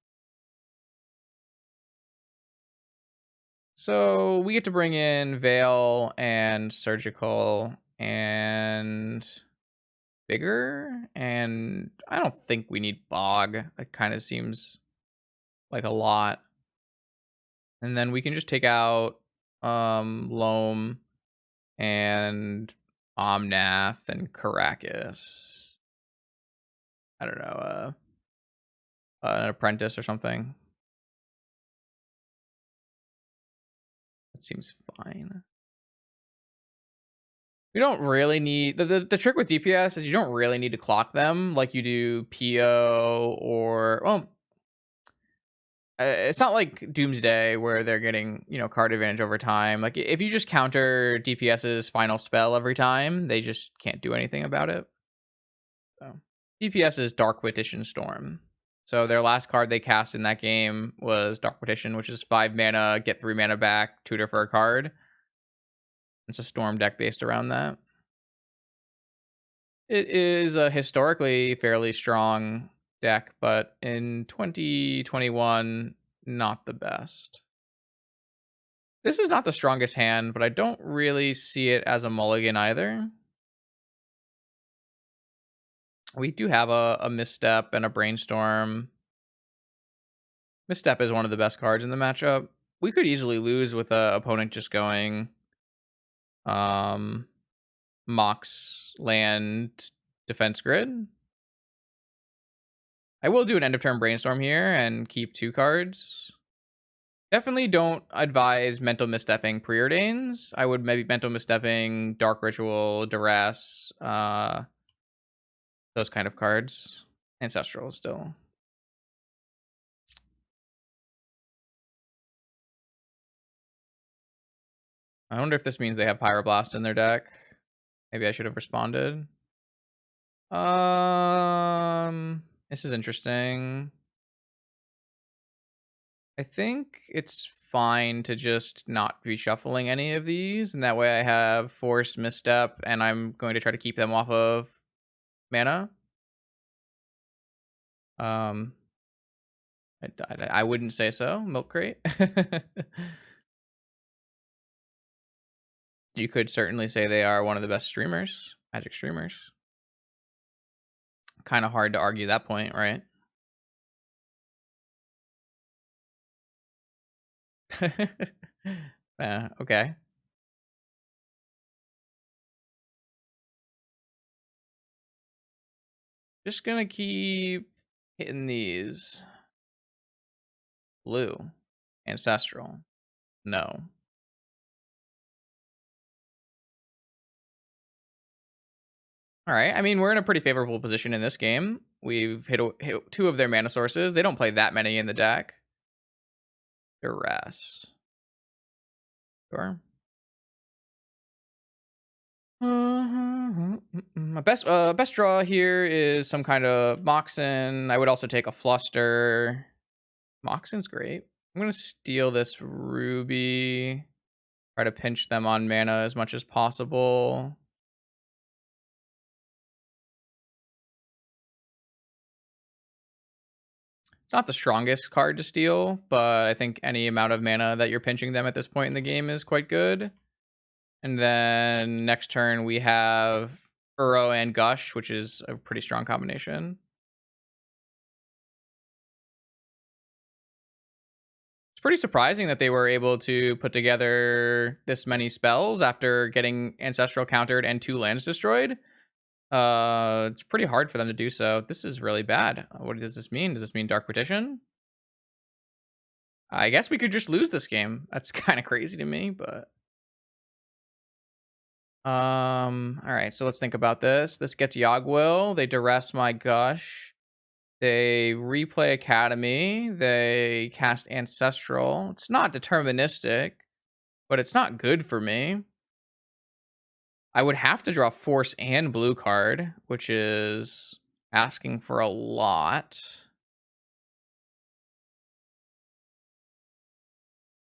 A: So we get to bring in Veil and Surgical and Vigor, and I don't think we need Bog. That kind of seems like a lot. And then we can just take out Loam and Omnath and Caracas. I don't know, an Apprentice or something. That seems fine. We don't really need... The trick with DPS is you don't really need to clock them like you do PO or... Well, it's not like Doomsday where they're getting, card advantage over time. Like, if you just counter DPS's final spell every time, they just can't do anything about it. So, DPS is Dark Petition Storm. So their last card they cast in that game was Dark Petition, which is 5 mana, get 3 mana back, tutor for a card. It's a Storm deck based around that. It is a historically fairly strong deck, but in 2021, not the best. This is not the strongest hand, but I don't really see it as a mulligan either. We do have a misstep and a brainstorm. Misstep is one of the best cards in the matchup. We could easily lose with a opponent just going um Mox land defense grid. I will do an end of turn brainstorm here and keep 2 cards. Definitely don't advise mental misstepping preordains. I would maybe mental misstepping Dark Ritual, Duress, those kind of cards. Ancestral still. I wonder if this means they have Pyroblast in their deck. Maybe I should have responded. This is interesting. I think it's fine to just not be shuffling any of these, and that way I have Force, Misstep, and I'm going to try to keep them off of mana. I wouldn't say so. Milk Crate. You could certainly say they are one of the best streamers, Magic streamers. Kind of hard to argue that point, right? Okay. Just gonna keep hitting these. Blue. Ancestral. No. All right. I mean, we're in a pretty favorable position in this game. We've hit 2 of their mana sources. They don't play that many in the deck. Duress. Sure. My best draw here is some kind of Moxen. I would also take a Fluster. Moxen's great. I'm gonna steal this Ruby. Try to pinch them on mana as much as possible. It's not the strongest card to steal, but I think any amount of mana that you're pinching them at this point in the game is quite good. And then next turn we have Uro and Gush, which is a pretty strong combination. It's pretty surprising that they were able to put together this many spells after getting Ancestral countered and 2 lands destroyed. It's pretty hard for them to do so. This is really bad. What does this mean? Does this mean Dark Petition? I guess we could just lose this game. That's kind of crazy to me, but all right, so let's think about this. This gets Yogwill. They duress my Gush. They replay Academy. They cast Ancestral. It's not deterministic, but it's not good for me. I would have to draw Force and blue card, which is asking for a lot.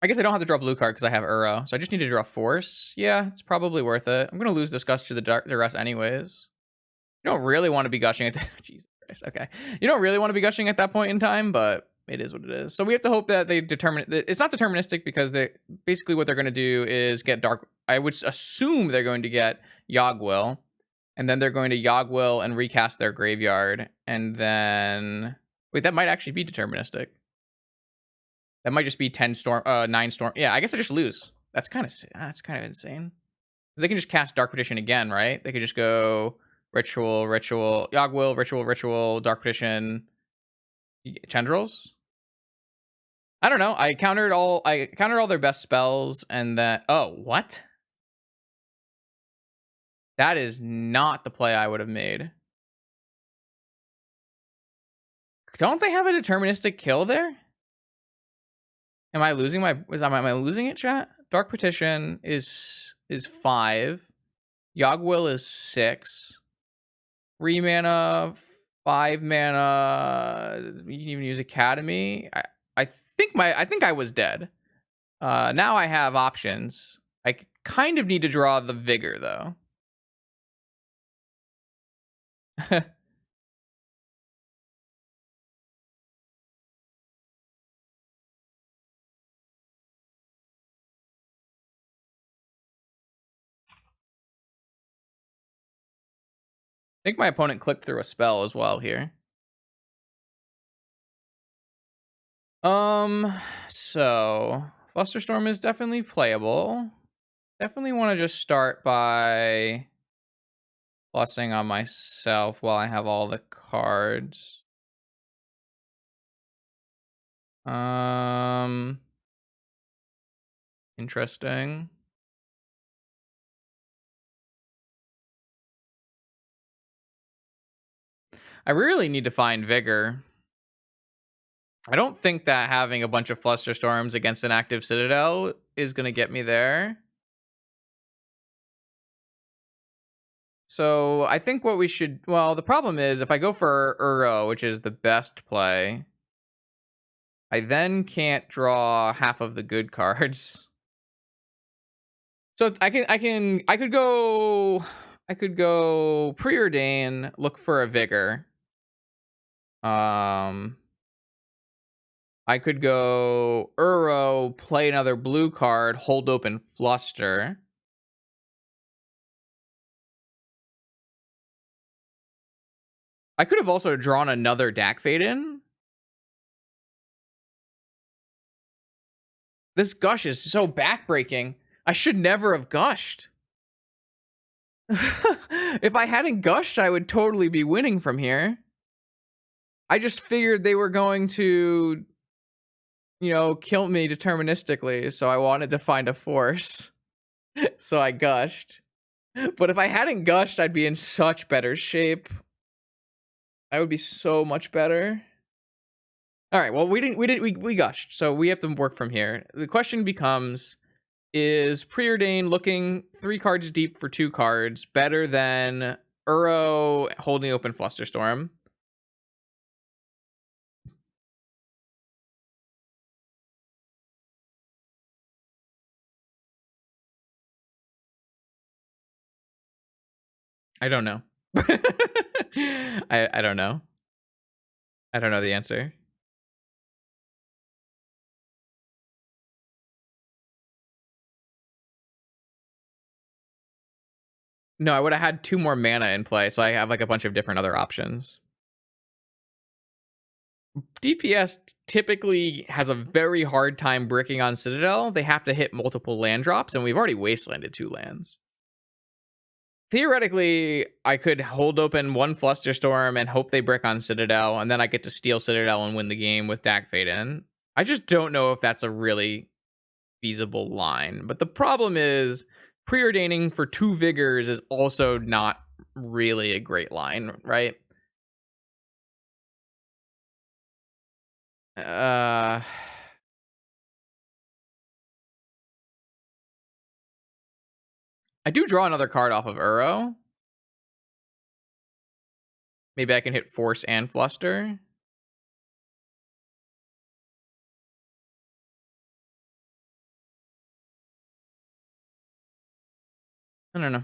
A: I guess I don't have to draw blue card because I have Uro, so I just need to draw Force. Yeah, it's probably worth it. I'm going to lose this Gush to the rest anyways. You don't really want to be gushing at Jesus Christ, okay. You don't really want to be gushing at that point in time, but it is what it is. So we have to hope that they determine... It's not deterministic because they basically what they're going to do is get Dark... I would assume they're going to get Yogwill, and then they're going to Yogwill and recast their graveyard, and then... Wait, that might actually be deterministic. That might just be 9 storm. Yeah, I guess I just lose. That's kind of insane. Because they can just cast Dark Petition again, right? They could just go Ritual, Yogwill, Ritual, Dark Petition, Tendrils. I don't know. I countered all their best spells, and then what? That is not the play I would have made. Don't they have a deterministic kill there? Am I losing am I losing it, chat? Dark Petition is 5. Yogwill is 6. 3 mana, 5 mana. You can even use Academy. I think I was dead. Now I have options. I kind of need to draw the Vigor though. think my opponent clicked through a spell as well here. So Flusterstorm is definitely playable. Definitely want to just start by plussing on myself while I have all the cards. Interesting. I really need to find Vigor. I don't think that having a bunch of Flusterstorms against an active Citadel is going to get me there. So I think what we should... Well, the problem is if I go for Uro, which is the best play, I then can't draw half of the good cards. So I could go Preordain, look for a Vigor. I could go Uro, play another blue card, hold open Fluster. I could have also drawn another Dak Fade in. This gush is so backbreaking. I should never have gushed. If I hadn't gushed, I would totally be winning from here. I just figured they were going to, kill me deterministically, so I wanted to find a force. So I gushed. But if I hadn't gushed, I'd be in such better shape. I would be so much better. All right, well, we gushed, so we have to work from here. The question becomes, is Preordain looking 3 cards deep for 2 cards better than Uro holding open Flusterstorm? I don't know. I don't know. I don't know the answer. No, I would have had 2 more mana in play, so I have like a bunch of different other options. DPS typically has a very hard time bricking on Citadel. They have to hit multiple land drops, and we've already wastelanded 2 lands. Theoretically, I could hold open 1 Flusterstorm and hope they brick on Citadel, and then I get to steal Citadel and win the game with Dak Fade in. I just don't know if that's a really feasible line. But the problem is, preordaining for 2 Vigors is also not really a great line, right? I do draw another card off of Uro. Maybe I can hit Force and Fluster. I don't know.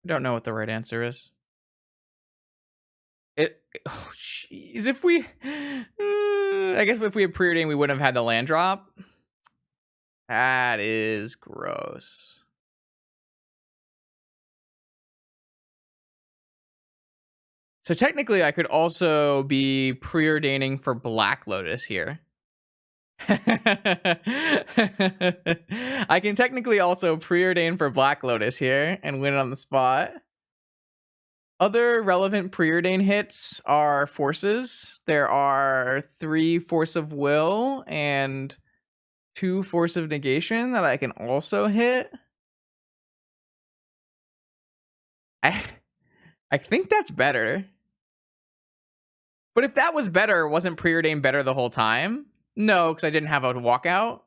A: I don't know what the right answer is. Oh, jeez. If we... I guess if we had preordained, we wouldn't have had the land drop. That is gross. So technically, I could also be preordaining for Black Lotus here. I can technically also preordain for Black Lotus here and win on the spot. Other relevant preordain hits are forces. There are 3 Force of Will and 2 Force of Negation that I can also hit. I think that's better. But if that was better, wasn't preordain better the whole time? No, because I didn't have a walkout.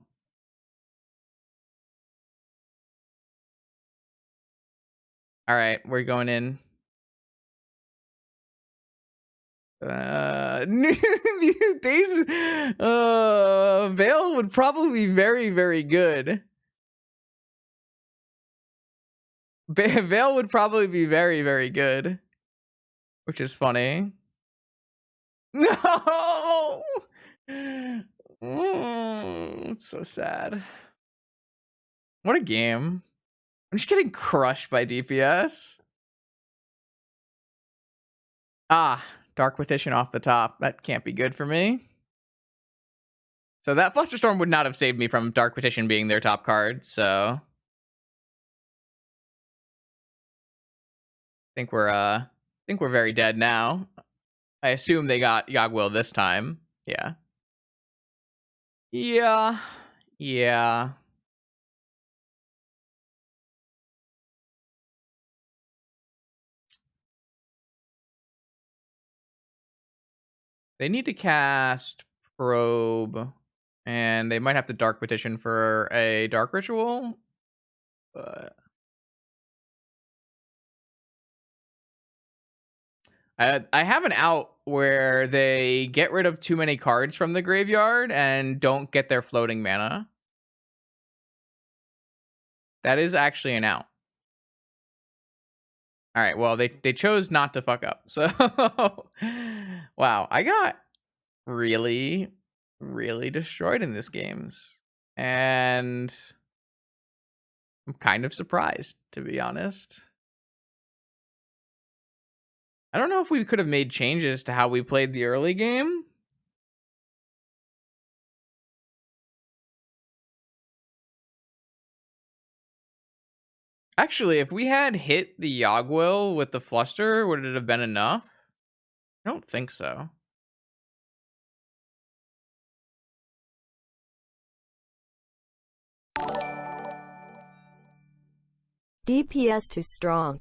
A: All right, we're going in. Days, Veil would probably be very, very good. Veil would probably be very, very good. Which is funny. No! It's so sad. What a game. I'm just getting crushed by DPS. Ah, Dark Petition off the top. That can't be good for me. So that Flusterstorm would not have saved me from Dark Petition being their top card, so I think we're very dead now. I assume they got Yagwil this time. Yeah. Yeah. Yeah. They need to cast Probe, and they might have to Dark Petition for a Dark Ritual. But I have an out where they get rid of too many cards from the graveyard and don't get their floating mana. That is actually an out. All right, well, they chose not to fuck up. So, wow, I got really, really destroyed in this games. And I'm kind of surprised, to be honest. I don't know if we could have made changes to how we played the early game. Actually, if we had hit the Yogwill with the Fluster, would it have been enough? I don't think so.
B: DPS too strong.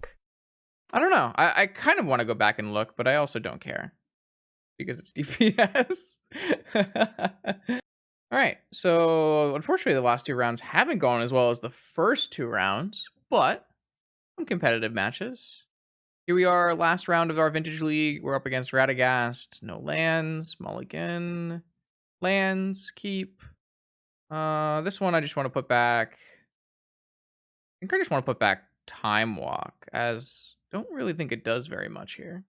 A: I don't know. I kind of want to go back and look, but I also don't care. Because it's DPS. Alright, so unfortunately the last two rounds haven't gone as well as the first two rounds, but some competitive matches. Here we are, last round of our Vintage League. We're up against Radagast. No lands, mulligan, lands, keep. This one I just want to put back. I think I just want to put back Time Walk, as don't really think it does very much here.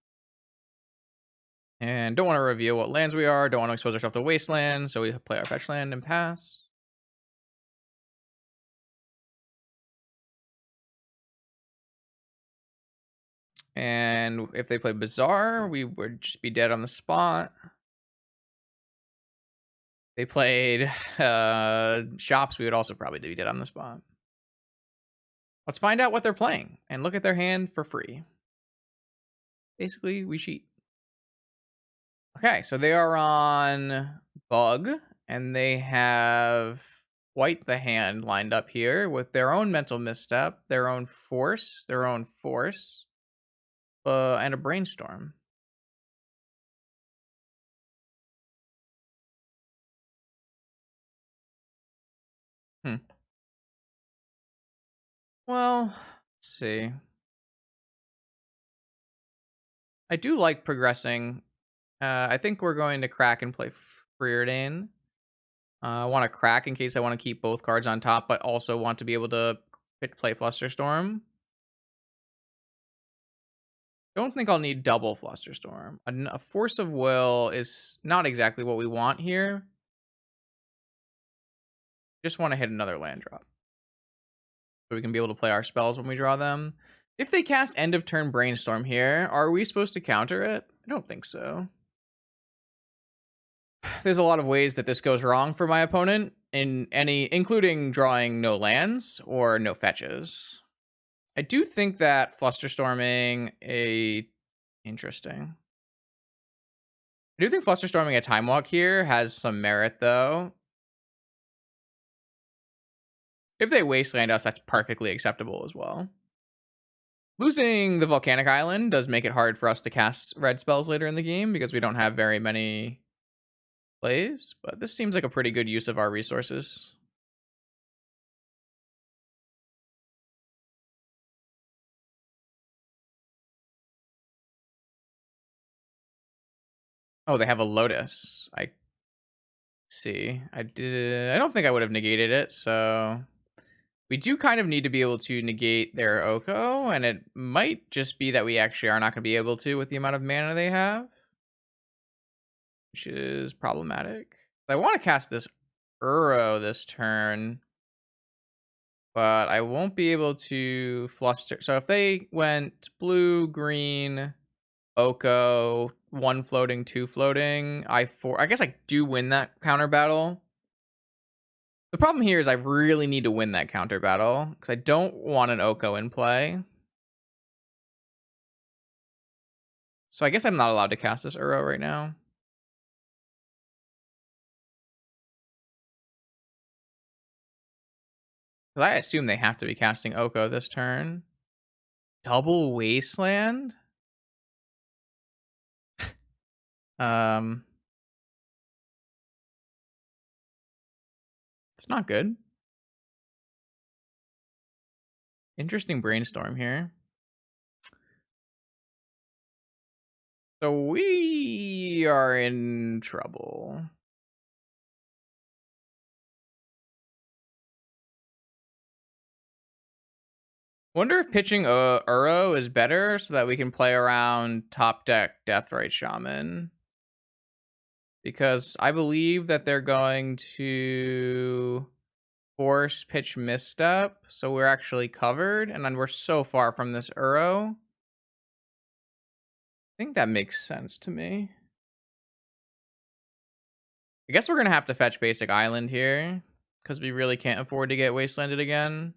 A: And don't want to reveal what lands we are. Don't want to expose ourselves to Wasteland, so we play our fetch land and pass. And if they play Bizarre, we would just be dead on the spot. They played Shops, we would also probably be dead on the spot. Let's find out what they're playing and look at their hand for free. Basically, we cheat. Okay, so they are on Bug, and they have White the Hand lined up here with their own Mental Misstep, their own Force, and a Brainstorm. Well, let's see. I do like progressing. I think we're going to crack and play Freerdane. I want to crack in case I want to keep both cards on top, but also want to be able to play Flusterstorm. Don't think I'll need double Flusterstorm. A Force of Will is not exactly what we want here. Just want to hit another land drop. So we can be able to play our spells when we draw them. If they cast End of Turn Brainstorm here, are we supposed to counter it? I don't think so. There's a lot of ways that this goes wrong for my opponent, including drawing no lands or no fetches. I do think that Flusterstorming interesting. I do think Flusterstorming a Time Walk here has some merit, though. If they Wasteland us, that's perfectly acceptable as well. Losing the Volcanic Island does make it hard for us to cast red spells later in the game because we don't have very many plays, but this seems like a pretty good use of our resources. Oh, they have a Lotus. I see. I don't think I would have negated it, so we do kind of need to be able to negate their Oko, and it might just be that we actually are not going to be able to with the amount of mana they have, which is problematic. I want to cast this Uro this turn. but I won't be able to fluster. So if they went blue, green, Oko, one floating, two floating, I guess I do win that counter battle. The problem here is I really need to win that counter battle because I don't want an Oko in play. So I guess I'm not allowed to cast this Uro right now. Because I assume they have to be casting Oko this turn. Double Wasteland? Um, it's not good. Interesting brainstorm here. So we are in trouble. Wonder if pitching Uro is better so that we can play around top deck Deathrite Shaman. Because I believe that they're going to force pitch Misstep, so we're actually covered, and then we're so far from this Uro. I think that makes sense to me. I guess we're gonna have to fetch Basic Island here, because we really can't afford to get Wastelanded again.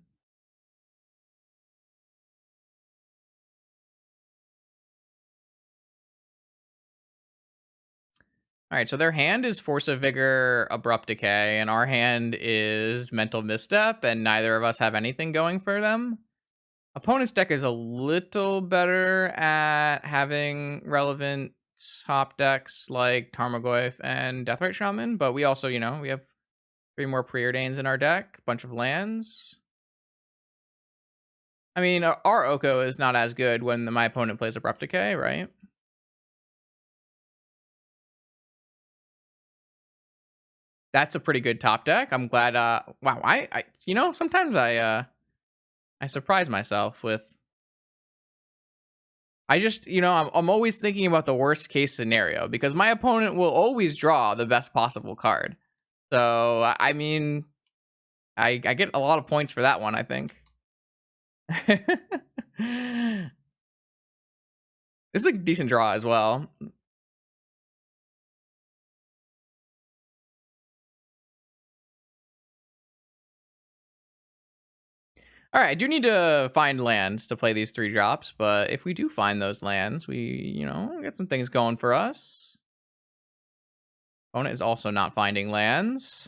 A: Alright, so their hand is Force of Vigor, Abrupt Decay, and our hand is Mental Misstep, and neither of us have anything going for them. Opponent's deck is a little better at having relevant top decks like Tarmogoyf and Deathrite Shaman, but we also, we have 3 more Preordains in our deck, bunch of lands. I mean, our Oko is not as good when my opponent plays Abrupt Decay, right? That's a pretty good top deck. I'm glad. Wow, sometimes I surprise myself with. I just, I'm always thinking about the worst case scenario because my opponent will always draw the best possible card. So I mean, I get a lot of points for that one, I think. It's a decent draw as well. All right, I do need to find lands to play these 3 drops, but if we do find those lands, we, get some things going for us. Opponent is also not finding lands.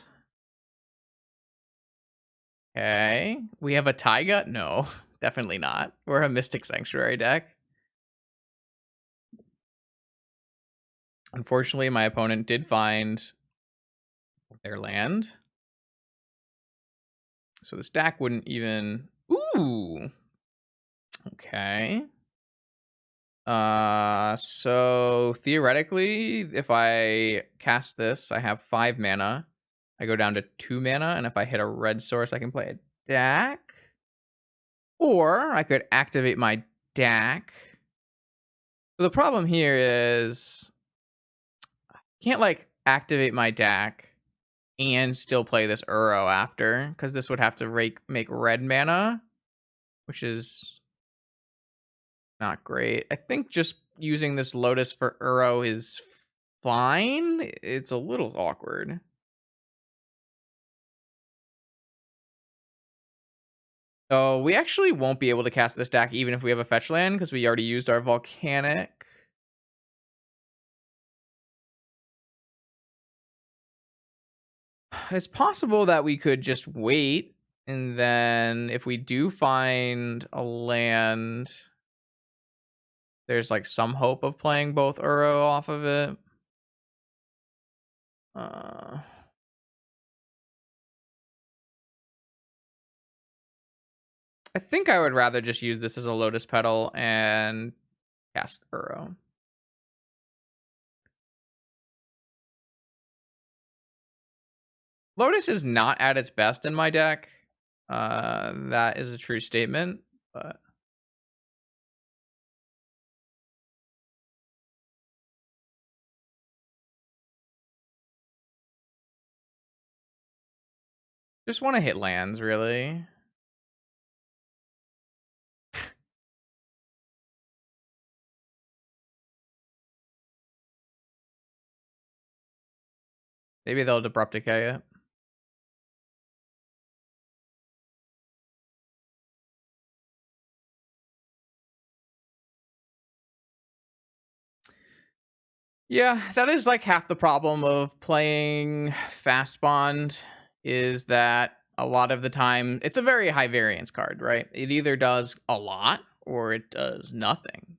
A: Okay. We have a Taiga? No, definitely not. We're a Mystic Sanctuary deck. Unfortunately, my opponent did find their land. So the stack wouldn't even... Ooh! Okay. So theoretically, if I cast this, I have 5 mana. I go down to 2 mana, and if I hit a red source, I can play a deck. Or I could activate my deck. But the problem here is I can't activate my deck and still play this Uro after, because this would have to make red mana, which is not great. I think just using this Lotus for Uro is fine. It's a little awkward. So we actually won't be able to cast this deck even if we have a fetch land, because we already used our Volcanic. It's possible that we could just wait, and then if we do find a land, there's some hope of playing both Uro off of it. I think I would rather just use this as a Lotus Petal and cast Uro. Lotus is not at its best in my deck. That is a true statement, but just want to hit lands, really. Maybe they'll abrupt decay it. Yeah, that is like half the problem of playing Fastbond is that a lot of the time it's a very high variance card, right? It either does a lot or it does nothing.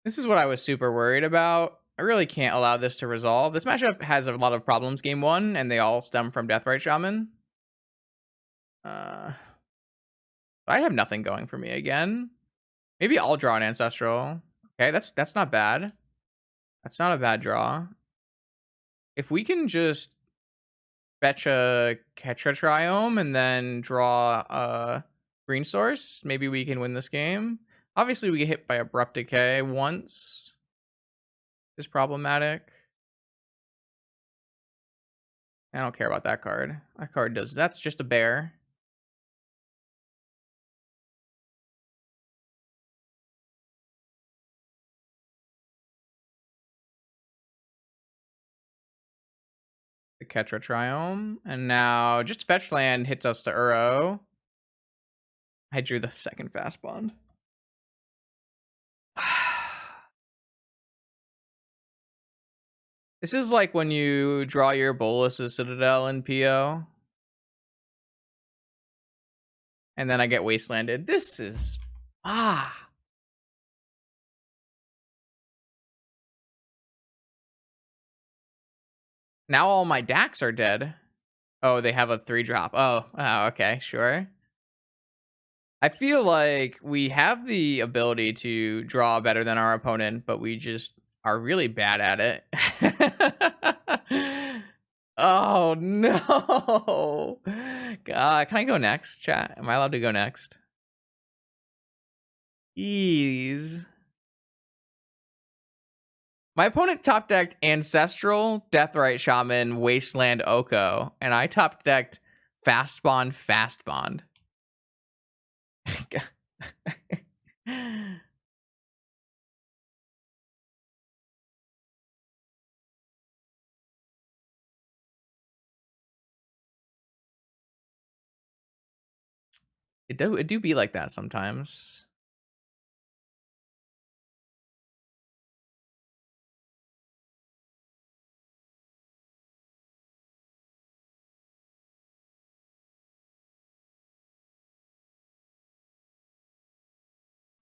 A: This is what I was super worried about. I really can't allow this to resolve. This matchup has a lot of problems game one, and they all stem from Deathrite Shaman. I have nothing going for me again. Maybe I'll draw an Ancestral. Okay, that's not bad. That's not a bad draw. If we can just fetch a Ketra and then draw a green source, maybe we can win this game. Obviously, we get hit by Abrupt Decay once. Is problematic. I don't care about that card. That card does. That's just a bear. The Ketra Triome. And now just fetch land hits us to Uro. I drew the second Fastbond. This is like when you draw your Bolas' Citadel in PO. And then I get Wastelanded. This is... Now all my Dax are dead. Oh, they have a 3-drop. Oh, okay, sure. I feel like we have the ability to draw better than our opponent, but we just are really bad at it. Oh, no. God, can I go next, chat? Am I allowed to go next? Ease. My opponent top decked Ancestral, Deathrite Shaman, Wasteland Oko, and I top decked Fastbond, Fastbond. It do be like that sometimes.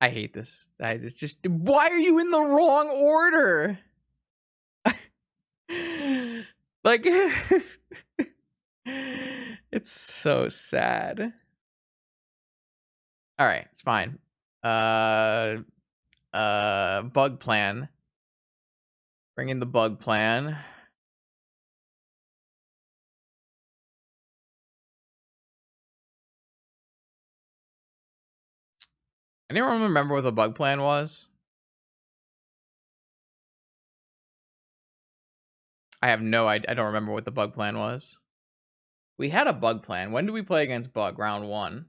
A: I hate this. It's just, why are you in the wrong order? Like, it's so sad. All right, it's fine. Bug plan. Bring in the bug plan. Anyone remember what the bug plan was? I have no idea. I don't remember what the bug plan was. We had a bug plan. When did we play against bug? Round 1.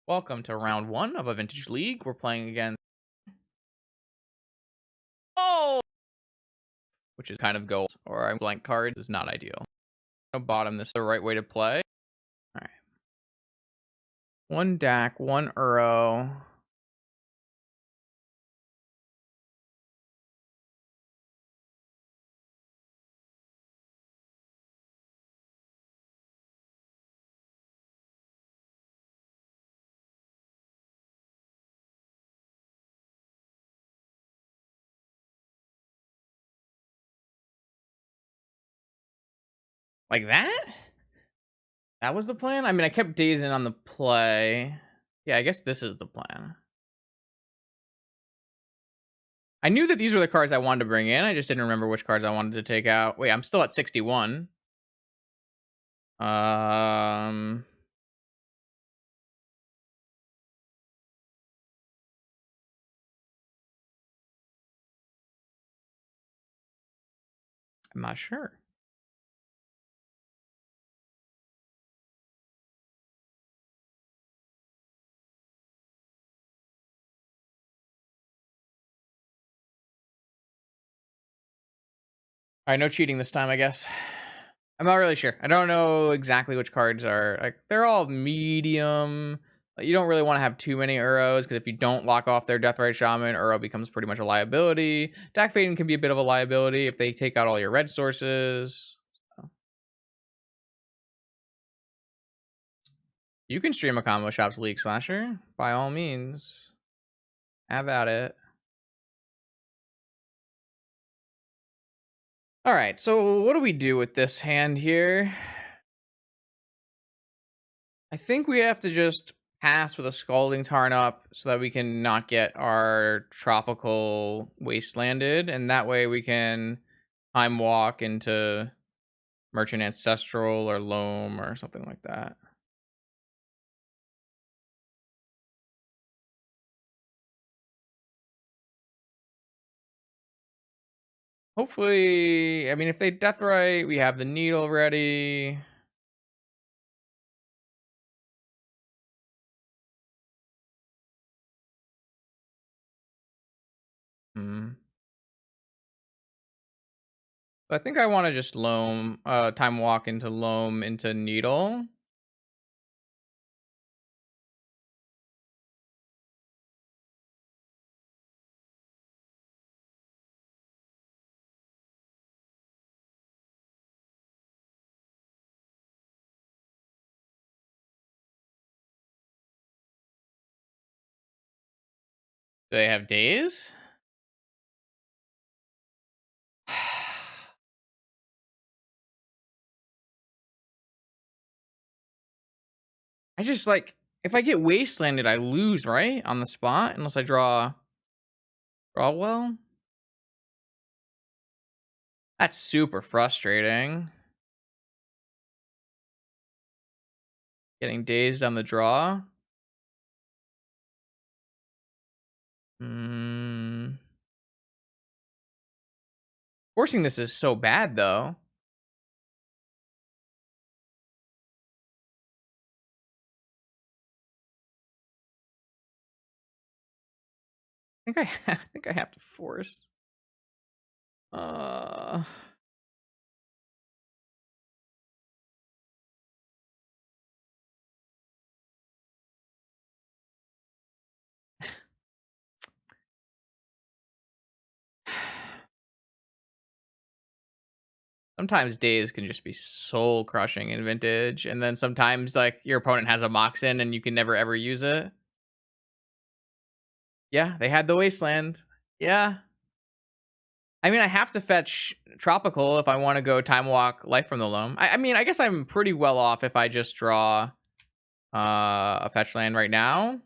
A: Welcome to round 1 of a vintage league. We're playing against which is kind of gold, or a blank card is not ideal. Bottom, this is the right way to play. All right. 1 DAC, 1 Uro. Like that? That was the plan? I mean, I kept dazing on the play. Yeah, I guess this is the plan. I knew that these were the cards I wanted to bring in. I just didn't remember which cards I wanted to take out. Wait, I'm still at 61. I'm not sure. All right, no cheating this time, I guess. I'm not really sure. I don't know exactly which cards are like. They're all medium. You don't really want to have too many Uros because if you don't lock off their Deathrite Shaman, Uro becomes pretty much a liability. Dak Fading can be a bit of a liability if they take out all your red sources. So. You can stream a Combo Shops League Slasher by all means. Have at it. All right, so what do we do with this hand here? I think we have to just pass with a Scalding Tarn up so that we can not get our tropical wastelanded, and that way we can time walk into Merchant Ancestral or Loam or something like that. Hopefully, I mean, if they Deathrite, we have the Needle ready. Hmm. I think I want to just Loam, time walk into Loam into Needle. Do they have days? I just like if I get wastelanded, I lose, right? On the spot, unless I draw well. That's super frustrating. Getting dazed on the draw. Mm. Forcing this is so bad though. I think I think I have to force. Uh Sometimes days can just be soul crushing in vintage, and then sometimes like your opponent has a Moxin and you can never ever use it. Yeah, they had the wasteland. Yeah. I mean, I have to fetch tropical if I want to go time walk life from the loam. I mean, I guess I'm pretty well off if I just draw a fetch land right now.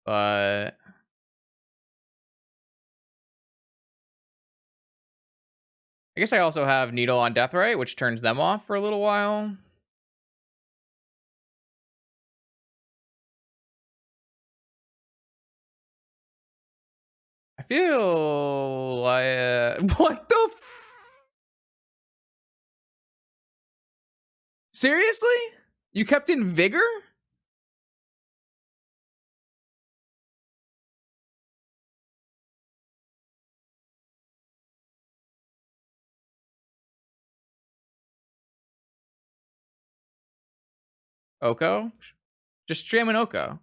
A: But I guess I also have Needle on Deathrite, which turns them off for a little while. I feel like what the seriously? You kept in vigor? Oko? Just stream an Oko.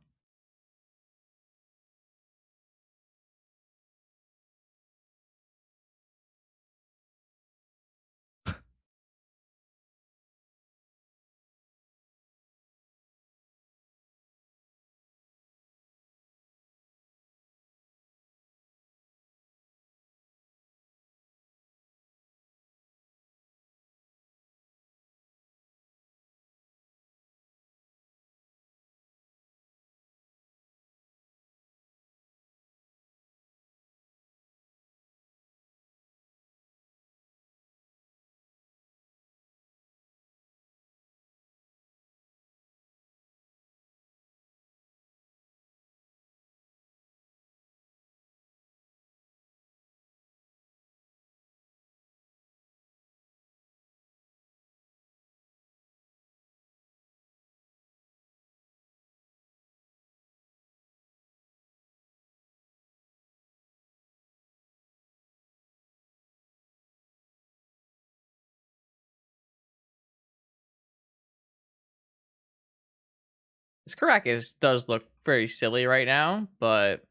A: This Caracas does look very silly right now, but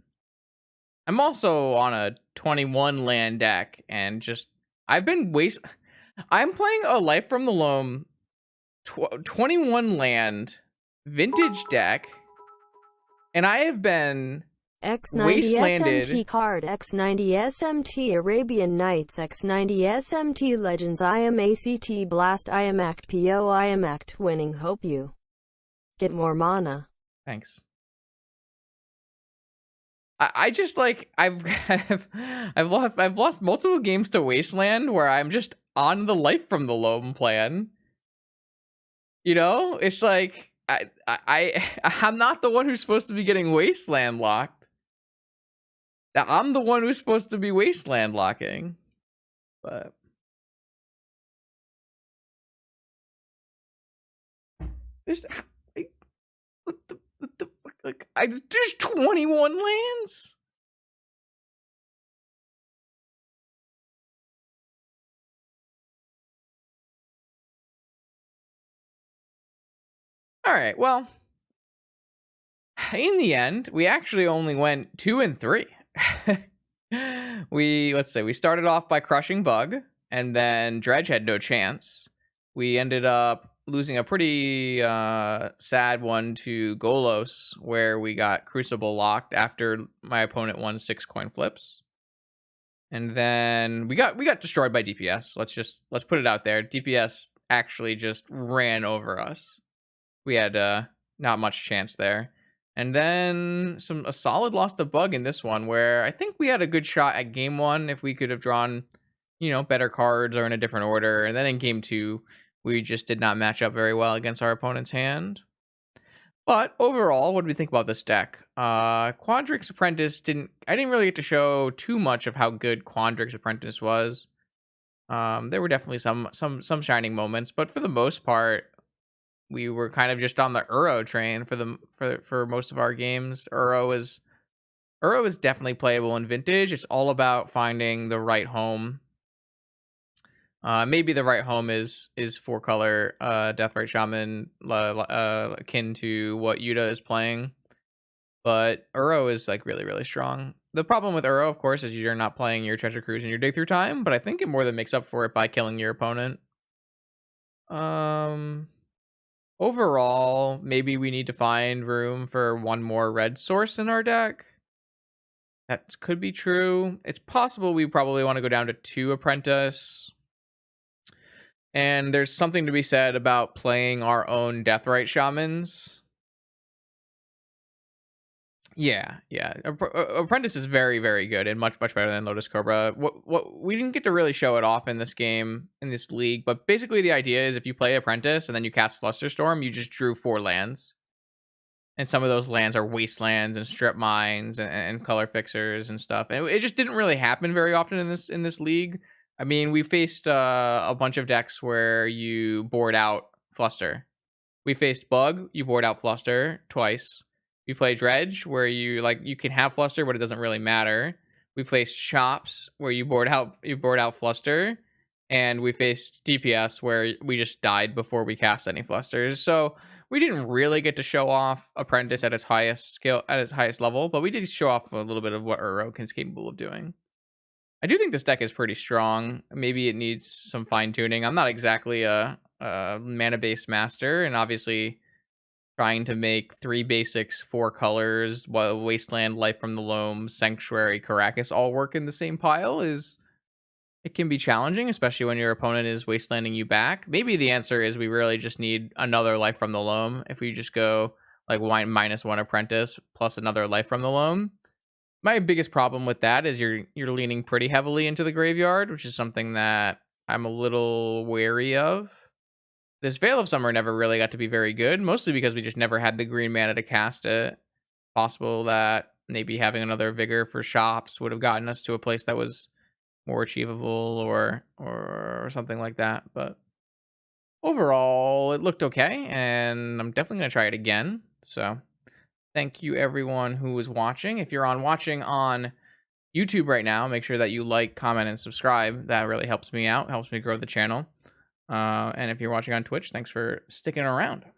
A: I'm also on a 21 land deck, and just I've been I'm playing a Life from the Loam 21 land vintage deck, and I have been
B: X90
A: wastelanded.
B: SMT card, X90 SMT Arabian Nights, X90 SMT Legends, I am ACT Blast, I am Act PO, I am Act Winning. Hope you get more mana.
A: Thanks. I just like I've lost multiple games to Wasteland where I'm just on the Life from the Loam plan. You know, it's like I'm not the one who's supposed to be getting Wasteland locked. I'm the one who's supposed to be Wasteland locking. But there's what the fuck? Like, there's 21 lands. All right, well, in the end, we actually only went 2 and 3. Let's say we started off by crushing Bug, and then Dredge had no chance. We ended up losing a pretty sad one to Golos, where we got Crucible locked after my opponent won 6 coin flips. And then we got destroyed by DPS. Let's put it out there. DPS actually just ran over us. We had not much chance there. And then a solid loss to Bug in this one, where I think we had a good shot at game 1 if we could have drawn, better cards or in a different order. And then in game 2, we just did not match up very well against our opponent's hand. But overall, what do we think about this deck? Quandrix Apprentice I didn't really get to show too much of how good Quandrix Apprentice was. There were definitely some shining moments, but for the most part, we were kind of just on the Uro train for most of our games. Uro is definitely playable in Vintage. It's all about finding the right home. Maybe the right home is 4-color Deathrite Shaman, akin to what Yuta is playing. But Uro is like really, really strong. The problem with Uro, of course, is you're not playing your Treasure Cruise in your dig through time, but I think it more than makes up for it by killing your opponent. Overall, maybe we need to find room for one more red source in our deck. That could be true. It's possible we probably want to go down to 2 Apprentice. And there's something to be said about playing our own Deathrite Shamans. Yeah. Apprentice is very, very good and much, much better than Lotus Cobra. What we didn't get to really show it off in this game, in this league, but basically the idea is if you play Apprentice and then you cast Flusterstorm, you just drew 4 lands. And some of those lands are wastelands and strip mines and color fixers and stuff. And it just didn't really happen very often in this league. I mean, we faced a bunch of decks where you board out Fluster. We faced Bug, you board out Fluster twice. We played Dredge, where you can have Fluster, but it doesn't really matter. We faced Shops, where you board out Fluster, and we faced DPS, where we just died before we cast any Flusters. So we didn't really get to show off Apprentice at its highest skill, at its highest level, but we did show off a little bit of what Uro is capable of doing. I do think this deck is pretty strong. Maybe it needs some fine tuning. I'm not exactly a mana-based master, and obviously trying to make 3 basics, 4 colors, while Wasteland, Life from the Loam, Sanctuary, Caracas all work in the same pile it can be challenging, especially when your opponent is wastelanding you back. Maybe the answer is we really just need another Life from the Loam. If we just go like -1 Apprentice plus another Life from the Loam. My biggest problem with that is you're leaning pretty heavily into the graveyard, which is something that I'm a little wary of. This Veil of Summer never really got to be very good, mostly because we just never had the green mana to cast it. Possible that maybe having another Vigor for Shops would have gotten us to a place that was more achievable or something like that. But overall, it looked okay, and I'm definitely going to try it again. So thank you everyone who is watching. If you're watching on YouTube right now, make sure that you like, comment, and subscribe. That really helps me out, helps me grow the channel. And if you're watching on Twitch, thanks for sticking around.